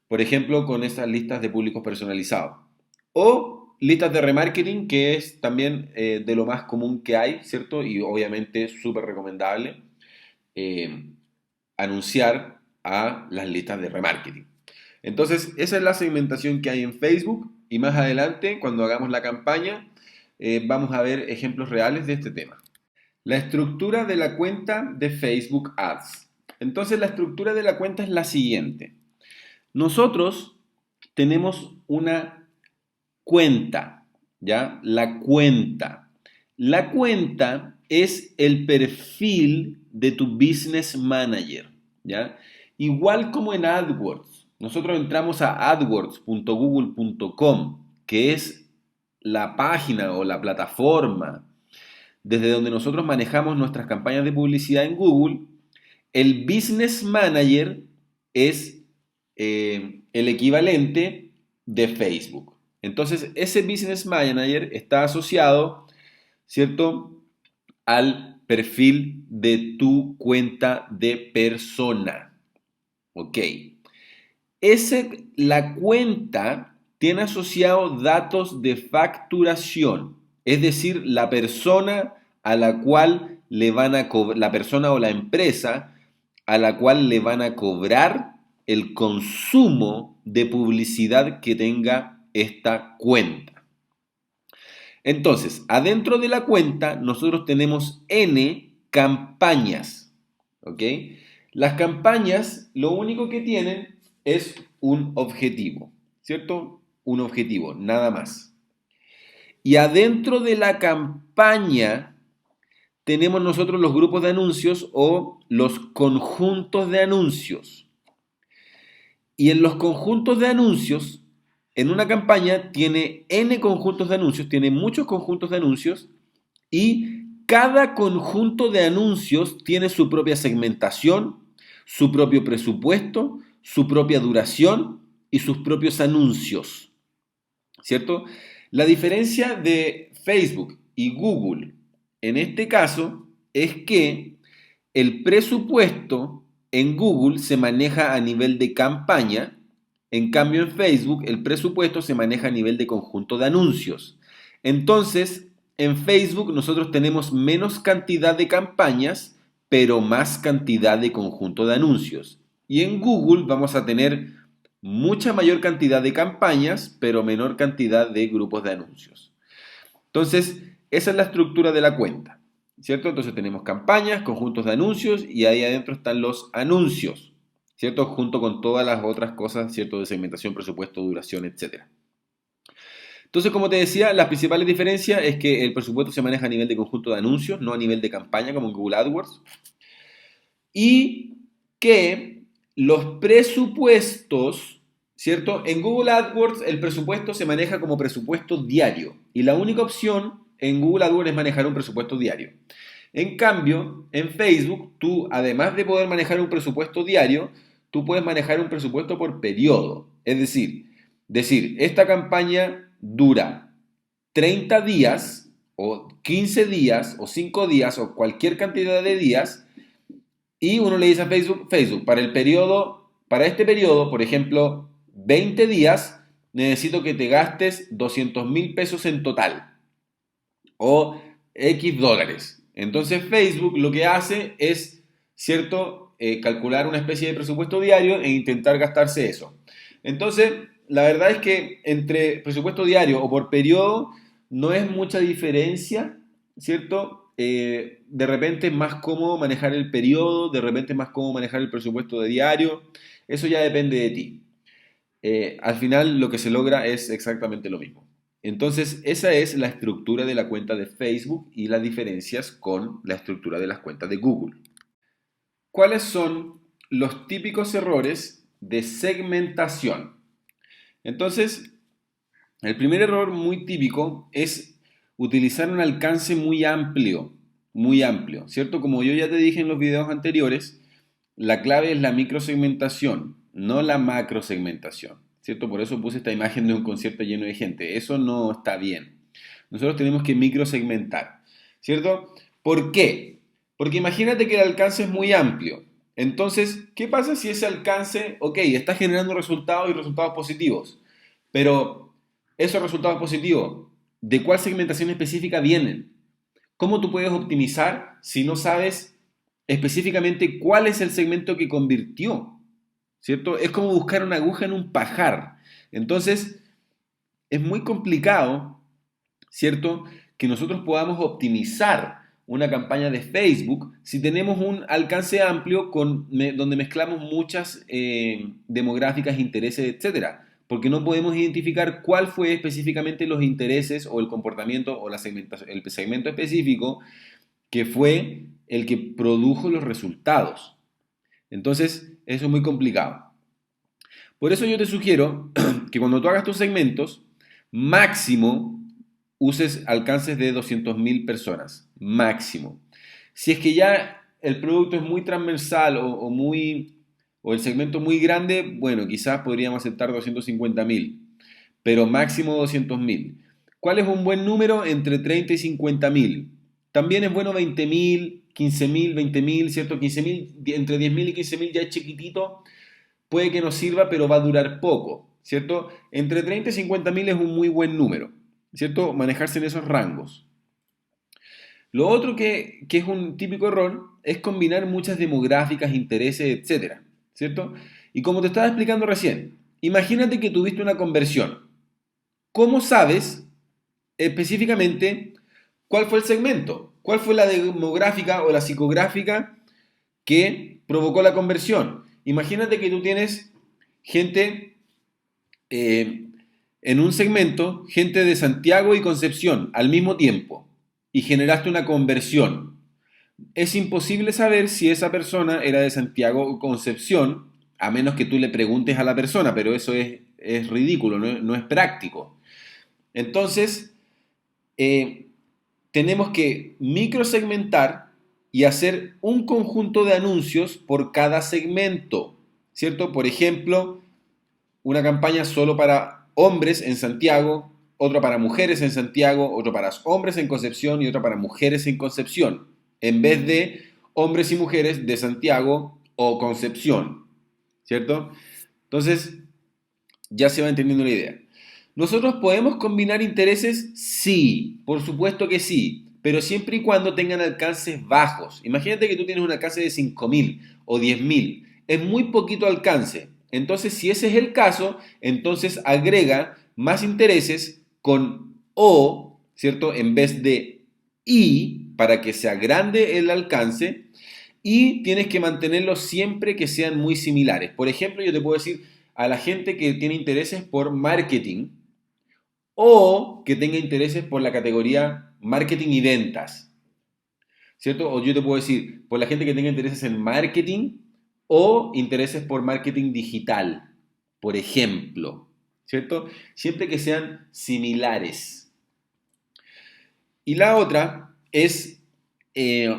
Por ejemplo, con esas listas de públicos personalizados. O listas de remarketing, que es también de lo más común que hay, ¿cierto? Y obviamente súper recomendable eh, anunciar a las listas de remarketing. Entonces, esa es la segmentación que hay en Facebook y más adelante, cuando hagamos la campaña, vamos a ver ejemplos reales de este tema. La estructura de la cuenta de Facebook Ads. Entonces, la estructura de la cuenta es la siguiente. Nosotros tenemos una cuenta, ¿ya? La cuenta. La cuenta es el perfil de tu business manager, ¿ya? Igual como en AdWords. Nosotros entramos a adwords.google.com, que es la página o la plataforma desde donde nosotros manejamos nuestras campañas de publicidad en Google. El business manager es el equivalente de Facebook. Entonces, ese business manager está asociado, ¿cierto?, al perfil de tu cuenta de persona. Ok. la cuenta tiene asociado datos de facturación, es decir, la persona a la cual le van a cobrar, la persona o la empresa a la cual le van a cobrar el consumo de publicidad que tenga esta cuenta. Entonces, adentro de la cuenta nosotros tenemos N campañas, ¿ok? Las campañas lo único que tienen es un objetivo, ¿cierto? Un objetivo, nada más. Y adentro de la campaña tenemos nosotros los grupos de anuncios o los conjuntos de anuncios. Y en los conjuntos de anuncios, en una campaña tiene N conjuntos de anuncios, tiene muchos conjuntos de anuncios y cada conjunto de anuncios tiene su propia segmentación, su propio presupuesto, su propia duración y sus propios anuncios, ¿cierto? La diferencia de Facebook y Google en este caso es que el presupuesto en Google se maneja a nivel de campaña, en cambio en Facebook el presupuesto se maneja a nivel de conjunto de anuncios. Entonces, en Facebook nosotros tenemos menos cantidad de campañas, pero más cantidad de conjunto de anuncios. Y en Google vamos a tener mucha mayor cantidad de campañas, pero menor cantidad de grupos de anuncios. Entonces, esa es la estructura de la cuenta, ¿cierto? Entonces tenemos campañas, conjuntos de anuncios y ahí adentro están los anuncios, ¿cierto? Junto con todas las otras cosas, ¿cierto? De segmentación, presupuesto, duración, etc. Entonces, como te decía, las principales diferencias es que el presupuesto se maneja a nivel de conjunto de anuncios, no a nivel de campaña como en Google AdWords. Y que los presupuestos, ¿cierto? En Google AdWords el presupuesto se maneja como presupuesto diario y la única opción en Google AdWords es manejar un presupuesto diario. En cambio, en Facebook, tú, además de poder manejar un presupuesto diario, tú puedes manejar un presupuesto por periodo. Es decir, esta campaña dura 30 días o 15 días o 5 días o cualquier cantidad de días y uno le dice a Facebook, para este periodo, por ejemplo, 20 días, necesito que te gastes 200.000 pesos en total o X dólares. Entonces Facebook lo que hace es, ¿cierto? Calcular una especie de presupuesto diario e intentar gastarse eso. Entonces, la verdad es que entre presupuesto diario o por periodo no es mucha diferencia, ¿cierto? De repente es más cómodo manejar el periodo, de repente es más cómodo manejar el presupuesto de diario. Eso ya depende de ti. Al final lo que se logra es exactamente lo mismo. Entonces, esa es la estructura de la cuenta de Facebook y las diferencias con la estructura de las cuentas de Google. ¿Cuáles son los típicos errores de segmentación? Entonces, el primer error muy típico es utilizar un alcance muy amplio, ¿cierto? Como yo ya te dije en los videos anteriores, la clave es la microsegmentación, no la macrosegmentación, ¿cierto? Por eso puse esta imagen de un concierto lleno de gente. Eso no está bien. Nosotros tenemos que microsegmentar, ¿cierto? ¿Por qué? Porque imagínate que el alcance es muy amplio. Entonces, ¿qué pasa si ese alcance, ok, está generando resultados y resultados positivos, pero esos resultados positivos, ¿de cuál segmentación específica vienen? ¿Cómo tú puedes optimizar si no sabes específicamente cuál es el segmento que convirtió? ¿Cierto? Es como buscar una aguja en un pajar. Entonces, es muy complicado, ¿cierto? Que nosotros podamos optimizar una campaña de Facebook si tenemos un alcance amplio donde mezclamos muchas demográficas, intereses, etcétera, porque no podemos identificar cuál fue específicamente los intereses o el comportamiento o el segmento específico que fue el que produjo los resultados. Entonces, eso es muy complicado. Por eso yo te sugiero que cuando tú hagas tus segmentos, máximo uses alcances de 200.000 personas, máximo. Si es que ya el producto es muy transversal o el segmento muy grande, bueno, quizás podríamos aceptar 250.000, pero máximo 200.000. ¿Cuál es un buen número? Entre 30 y 50.000. También es bueno 20.000, 15.000, 20.000, ¿cierto? 15.000, entre 10.000 y 15.000 ya es chiquitito, puede que nos sirva, pero va a durar poco, ¿cierto? Entre 30 y 50 mil es un muy buen número, ¿cierto? Manejarse en esos rangos. Lo otro que es un típico error es combinar muchas demográficas, intereses, etcétera, ¿cierto? Y como te estaba explicando recién, imagínate que tuviste una conversión. ¿Cómo sabes específicamente cuál fue el segmento? ¿Cuál fue la demográfica o la psicográfica que provocó la conversión? Imagínate que tú tienes gente eh, en un segmento, gente de Santiago y Concepción al mismo tiempo y generaste una conversión. Es imposible saber si esa persona era de Santiago o Concepción, a menos que tú le preguntes a la persona, pero eso es ridículo, no es práctico. Entonces, eh, tenemos que microsegmentar y hacer un conjunto de anuncios por cada segmento, ¿cierto? Por ejemplo, una campaña solo para hombres en Santiago, otra para mujeres en Santiago, otra para hombres en Concepción y otra para mujeres en Concepción, en vez de hombres y mujeres de Santiago o Concepción, ¿cierto? Entonces, ya se va entendiendo la idea. ¿Nosotros podemos combinar intereses? Sí, por supuesto que sí, pero siempre y cuando tengan alcances bajos. Imagínate que tú tienes un alcance de 5.000 o 10.000. Es muy poquito alcance. Entonces, si ese es el caso, entonces agrega más intereses con O, ¿cierto? En vez de I, para que sea grande el alcance. Y tienes que mantenerlos siempre que sean muy similares. Por ejemplo, yo te puedo decir a la gente que tiene intereses por marketing, o que tenga intereses por la categoría marketing y ventas, ¿cierto? O yo te puedo decir, por la gente que tenga intereses en marketing o intereses por marketing digital, por ejemplo, ¿cierto? Siempre que sean similares. Y la otra es eh,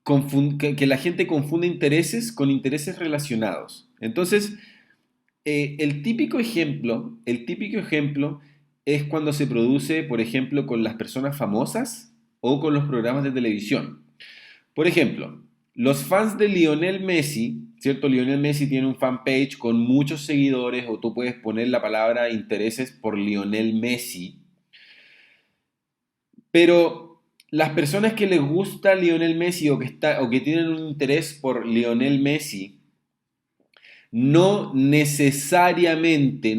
que la gente confunde intereses con intereses relacionados. Entonces, el típico ejemplo es cuando se produce, por ejemplo, con las personas famosas o con los programas de televisión. Por ejemplo, los fans de Lionel Messi, ¿cierto? Lionel Messi tiene un fanpage con muchos seguidores o tú puedes poner la palabra intereses por Lionel Messi, pero las personas que les gusta Lionel Messi o que tienen un interés por Lionel Messi, no necesariamente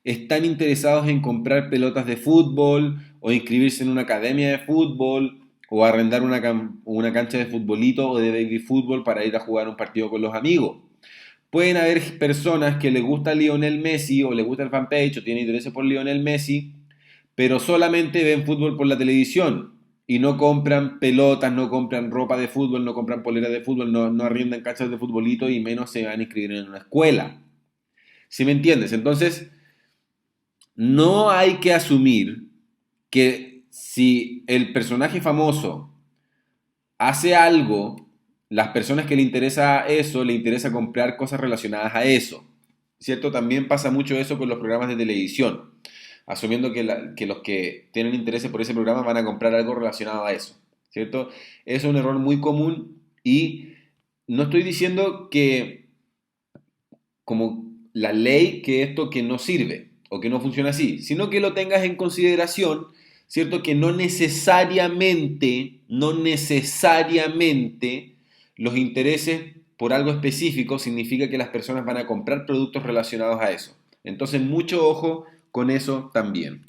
están interesados en comprar pelotas de fútbol o inscribirse en una academia de fútbol o arrendar una cancha de futbolito o de baby fútbol para ir a jugar un partido con los amigos. Pueden haber personas que les gusta Lionel Messi o les gusta el fanpage o tienen interés por Lionel Messi, pero solamente ven fútbol por la televisión y no compran pelotas, no compran ropa de fútbol, no compran poleras de fútbol, no arriendan canchas de futbolito y menos se van a inscribir en una escuela. ¿Sí me entiendes? Entonces, no hay que asumir que si el personaje famoso hace algo, las personas que le interesa eso, le interesa comprar cosas relacionadas a eso. ¿Cierto? También pasa mucho eso con los programas de televisión, asumiendo que los que tienen interés por ese programa van a comprar algo relacionado a eso. ¿Cierto? Es un error muy común y no estoy diciendo que como la ley que no sirve o que no funciona así, sino que lo tengas en consideración, ¿cierto? Que no necesariamente los intereses por algo específico significa que las personas van a comprar productos relacionados a eso. Entonces, mucho ojo con eso también.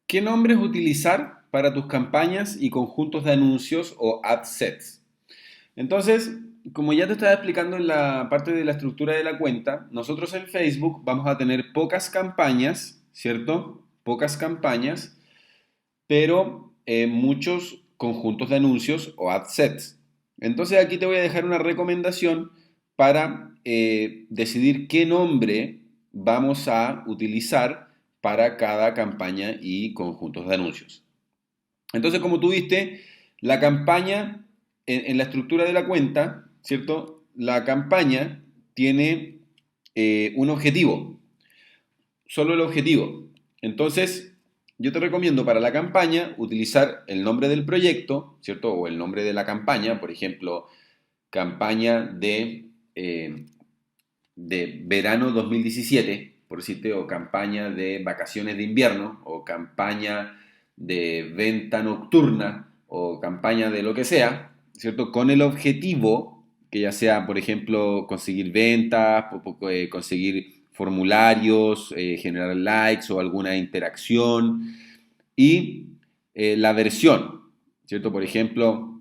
¿Qué nombres utilizar para tus campañas y conjuntos de anuncios o ad sets? Entonces, como ya te estaba explicando en la parte de la estructura de la cuenta, nosotros en Facebook vamos a tener pocas campañas, ¿cierto? Pocas campañas, pero muchos conjuntos de anuncios o ad sets. Entonces aquí te voy a dejar una recomendación para decidir qué nombre vamos a utilizar para cada campaña y conjuntos de anuncios. Entonces, como tú viste, la campaña, en la estructura de la cuenta, ¿cierto? La campaña tiene un objetivo, solo el objetivo. Entonces, yo te recomiendo para la campaña utilizar el nombre del proyecto, ¿cierto? O el nombre de la campaña, por ejemplo, campaña de verano 2017, por decirte, o campaña de vacaciones de invierno, o campaña de venta nocturna, o campaña de lo que sea, ¿cierto? Con el objetivo, que ya sea, por ejemplo, conseguir ventas, conseguir formularios, generar likes o alguna interacción, y la versión, ¿cierto? Por ejemplo,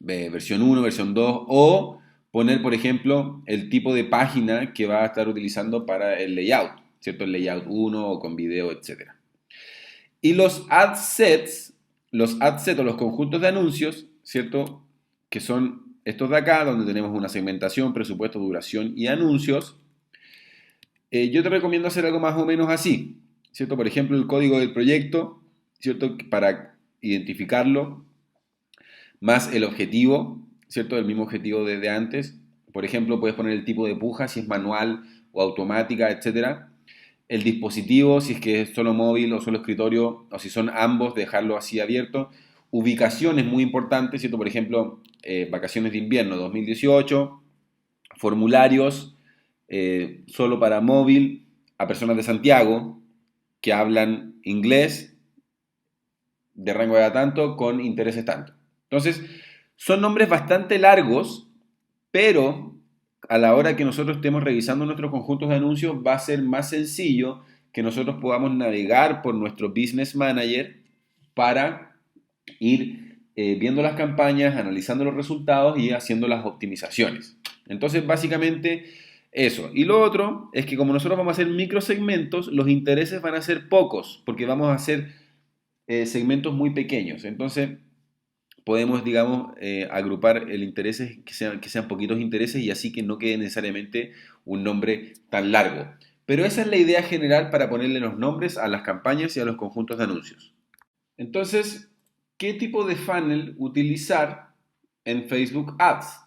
versión 1, versión 2, o poner, por ejemplo, el tipo de página que va a estar utilizando para el layout, ¿cierto? El layout 1 o con video, etcétera. Y los ad sets o los conjuntos de anuncios, ¿cierto? Que son estos de acá, donde tenemos una segmentación, presupuesto, duración y anuncios. Yo te recomiendo hacer algo más o menos así, ¿cierto? Por ejemplo, el código del proyecto, ¿cierto? Para identificarlo, más el objetivo, ¿cierto? El mismo objetivo desde antes. Por ejemplo, puedes poner el tipo de puja, si es manual o automática, etcétera. El dispositivo, si es que es solo móvil o solo escritorio, o si son ambos, dejarlo así abierto. Ubicación es muy importante, ¿cierto? Por ejemplo, vacaciones de invierno 2018, formularios solo para móvil a personas de Santiago que hablan inglés de rango de edad tanto con intereses tanto. Entonces, son nombres bastante largos, pero a la hora que nosotros estemos revisando nuestros conjuntos de anuncios va a ser más sencillo que nosotros podamos navegar por nuestro Business Manager para ir viendo las campañas, analizando los resultados y haciendo las optimizaciones. Entonces, básicamente eso. Y lo otro es que como nosotros vamos a hacer microsegmentos, los intereses van a ser pocos, porque vamos a hacer segmentos muy pequeños. Entonces, podemos, digamos, agrupar el interés, que sean poquitos intereses y así que no quede necesariamente un nombre tan largo. Pero esa es la idea general para ponerle los nombres a las campañas y a los conjuntos de anuncios. Entonces, ¿qué tipo de funnel utilizar en Facebook Ads?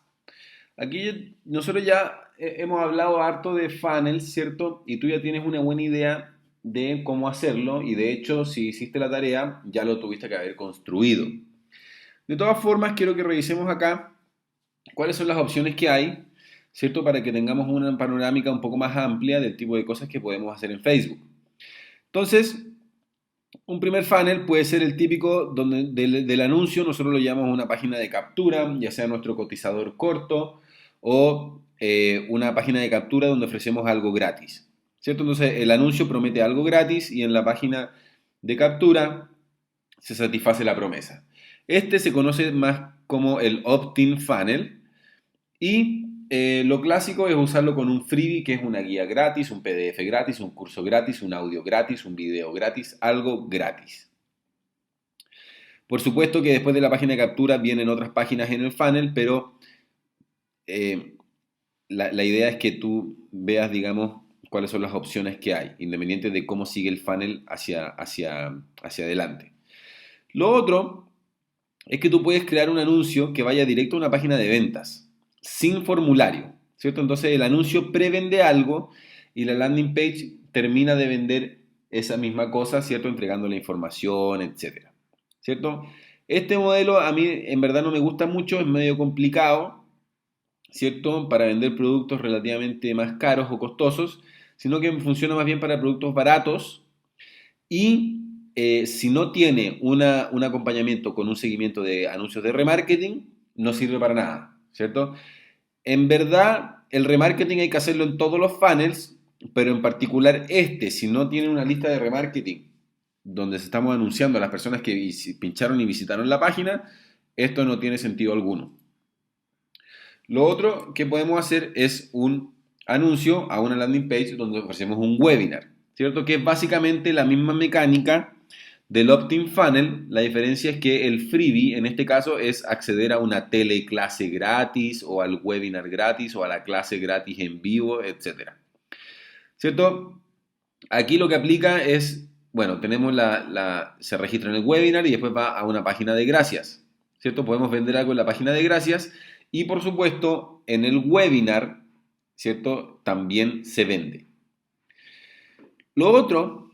Aquí nosotros ya hemos hablado harto de funnels, ¿cierto? Y tú ya tienes una buena idea de cómo hacerlo y de hecho, si hiciste la tarea, ya lo tuviste que haber construido. De todas formas, quiero que revisemos acá cuáles son las opciones que hay, ¿cierto? Para que tengamos una panorámica un poco más amplia del tipo de cosas que podemos hacer en Facebook. Entonces, un primer funnel puede ser el típico donde del anuncio, nosotros lo llamamos una página de captura, ya sea nuestro cotizador corto o una página de captura donde ofrecemos algo gratis, ¿cierto? Entonces, el anuncio promete algo gratis y en la página de captura se satisface la promesa. Este se conoce más como el opt-in funnel y lo clásico es usarlo con un freebie, que es una guía gratis, un PDF gratis, un curso gratis, un audio gratis, un video gratis, algo gratis. Por supuesto que después de la página de captura vienen otras páginas en el funnel, pero la idea es que tú veas, digamos, cuáles son las opciones que hay, independiente de cómo sigue el funnel hacia adelante. Lo otro es que tú puedes crear un anuncio que vaya directo a una página de ventas, sin formulario, ¿cierto? Entonces el anuncio prevende algo y la landing page termina de vender esa misma cosa, ¿cierto? Entregando la información, etcétera, ¿cierto? Este modelo a mí en verdad no me gusta mucho, es medio complicado, ¿cierto? Para vender productos relativamente más caros o costosos, sino que funciona más bien para productos baratos y si no tiene un acompañamiento con un seguimiento de anuncios de remarketing, no sirve para nada, ¿cierto? En verdad, el remarketing hay que hacerlo en todos los funnels, pero en particular si no tiene una lista de remarketing donde se estamos anunciando a las personas que pincharon y visitaron la página, esto no tiene sentido alguno. Lo otro que podemos hacer es un anuncio a una landing page donde ofrecemos un webinar, ¿cierto? Que es básicamente la misma mecánica del opt-in funnel. La diferencia es que el freebie, en este caso, es acceder a una teleclase gratis o al webinar gratis o a la clase gratis en vivo, etc. ¿Cierto? Aquí lo que aplica es, bueno, tenemos se registra en el webinar y después va a una página de gracias, ¿cierto? Podemos vender algo en la página de gracias y, por supuesto, en el webinar, ¿cierto? También se vende. Lo otro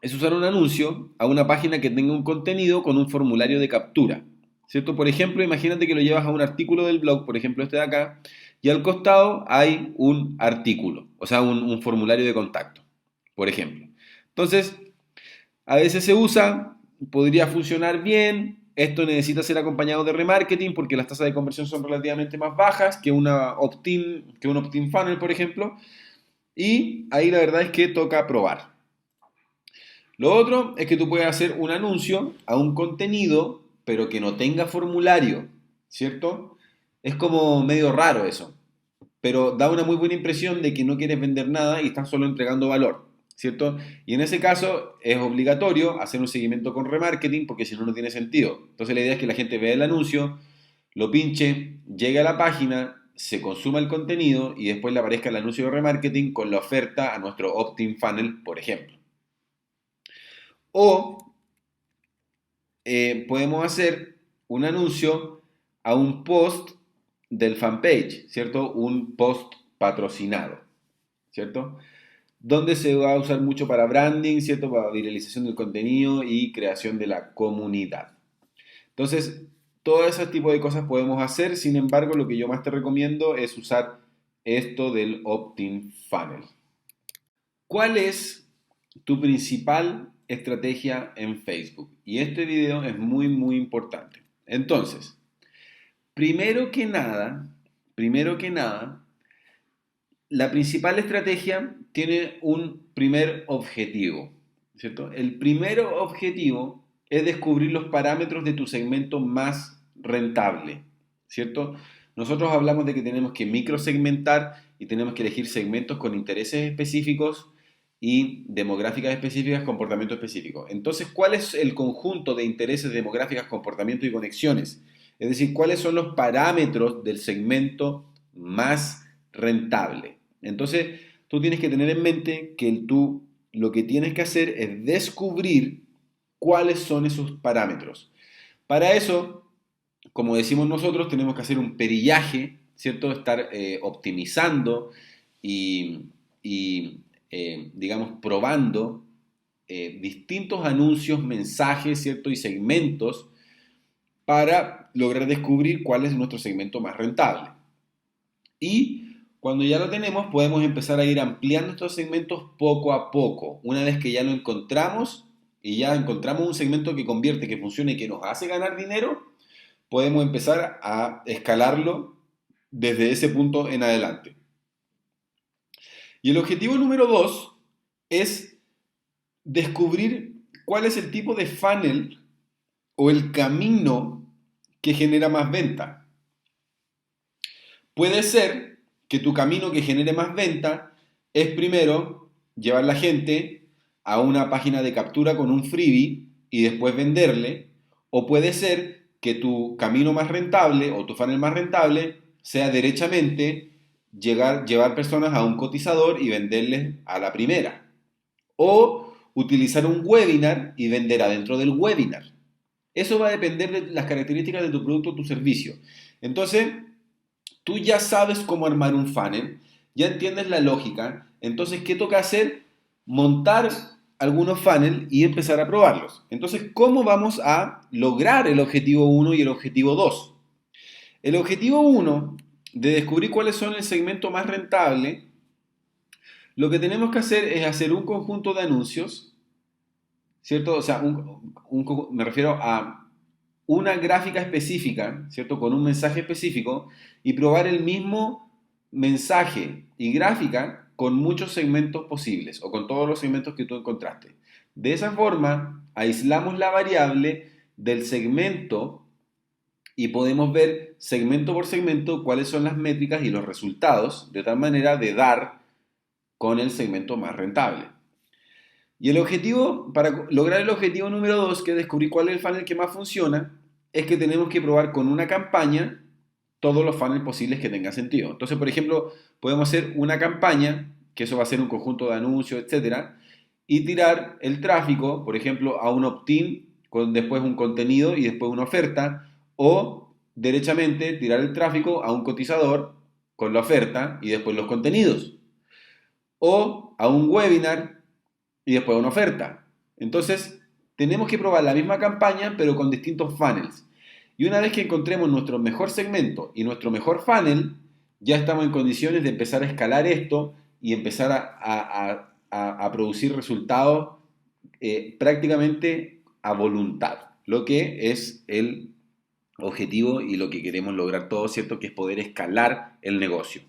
es usar un anuncio a una página que tenga un contenido con un formulario de captura, ¿cierto? Por ejemplo, imagínate que lo llevas a un artículo del blog, por ejemplo este de acá, y al costado hay un artículo, o sea, un formulario de contacto, por ejemplo. Entonces, a veces se usa, podría funcionar bien. Esto necesita ser acompañado de remarketing porque las tasas de conversión son relativamente más bajas que que un opt-in funnel, por ejemplo. Y ahí la verdad es que toca probar. Lo otro es que tú puedes hacer un anuncio a un contenido, pero que no tenga formulario, ¿cierto? Es como medio raro eso, pero da una muy buena impresión de que no quieres vender nada y estás solo entregando valor, ¿cierto? Y en ese caso es obligatorio hacer un seguimiento con remarketing porque si no, no tiene sentido. Entonces la idea es que la gente vea el anuncio, lo pinche, llegue a la página, se consuma el contenido y después le aparezca el anuncio de remarketing con la oferta a nuestro opt-in funnel, por ejemplo. O podemos hacer un anuncio a un post del fanpage, ¿cierto? Un post patrocinado, ¿cierto? Donde se va a usar mucho para branding, ¿cierto? Para viralización del contenido y creación de la comunidad. Entonces, todo ese tipo de cosas podemos hacer, sin embargo, lo que yo más te recomiendo es usar esto del opt-in funnel. ¿Cuál es tu principal estrategia en Facebook? Y este video es muy, muy importante. Entonces, primero que nada, la principal estrategia tiene un primer objetivo, ¿cierto? El primer objetivo es descubrir los parámetros de tu segmento más rentable, ¿cierto? Nosotros hablamos de que tenemos que microsegmentar y tenemos que elegir segmentos con intereses específicos y demográficas específicas, comportamiento específico. Entonces, ¿cuál es el conjunto de intereses, demográficas, comportamiento y conexiones? Es decir, ¿cuáles son los parámetros del segmento más rentable? Entonces, tú tienes que tener en mente que tú lo que tienes que hacer es descubrir cuáles son esos parámetros. Para eso, como decimos nosotros, tenemos que hacer un perillaje, ¿cierto? Estar optimizando y, digamos, probando distintos anuncios, mensajes, ¿cierto? Y segmentos para lograr descubrir cuál es nuestro segmento más rentable. Y cuando ya lo tenemos, podemos empezar a ir ampliando estos segmentos poco a poco. Una vez que ya lo encontramos y ya encontramos un segmento que convierte, que funcione y que nos hace ganar dinero, podemos empezar a escalarlo desde ese punto en adelante. Y el objetivo número 2 es descubrir cuál es el tipo de funnel o el camino que genera más venta. Puede ser que tu camino que genere más venta es primero llevar la gente a una página de captura con un freebie y después venderle, o puede ser que tu camino más rentable o tu funnel más rentable sea derechamente llevar personas a un cotizador y venderles a la primera, o utilizar un webinar y vender adentro del webinar. Eso va a depender de las características de tu producto o tu servicio. Entonces, tú ya sabes cómo armar un funnel, ya entiendes la lógica, entonces, ¿qué toca hacer? Montar algunos funnels y empezar a probarlos. Entonces, ¿cómo vamos a lograr el objetivo 1 y el objetivo 2? El objetivo 1, de descubrir cuáles son el segmento más rentable, lo que tenemos que hacer es hacer un conjunto de anuncios, ¿cierto? O sea, me refiero a una gráfica específica, ¿cierto? Con un mensaje específico y probar el mismo mensaje y gráfica con muchos segmentos posibles o con todos los segmentos que tú encontraste. De esa forma, aislamos la variable del segmento y podemos ver segmento por segmento cuáles son las métricas y los resultados, de tal manera de dar con el segmento más rentable. Y el objetivo, para lograr el objetivo número 2, que es descubrir cuál es el funnel que más funciona, es que tenemos que probar con una campaña todos los funnels posibles que tengan sentido. Entonces, por ejemplo, podemos hacer una campaña, que eso va a ser un conjunto de anuncios, etcétera, y tirar el tráfico, por ejemplo, a un opt-in, con después un contenido y después una oferta, o derechamente tirar el tráfico a un cotizador con la oferta y después los contenidos, o a un webinar y después una oferta. Entonces, tenemos que probar la misma campaña, pero con distintos funnels. Y una vez que encontremos nuestro mejor segmento y nuestro mejor funnel, ya estamos en condiciones de empezar a escalar esto y empezar a producir resultados prácticamente a voluntad, lo que es el objetivo y lo que queremos lograr todos, ¿cierto? Que es poder escalar el negocio.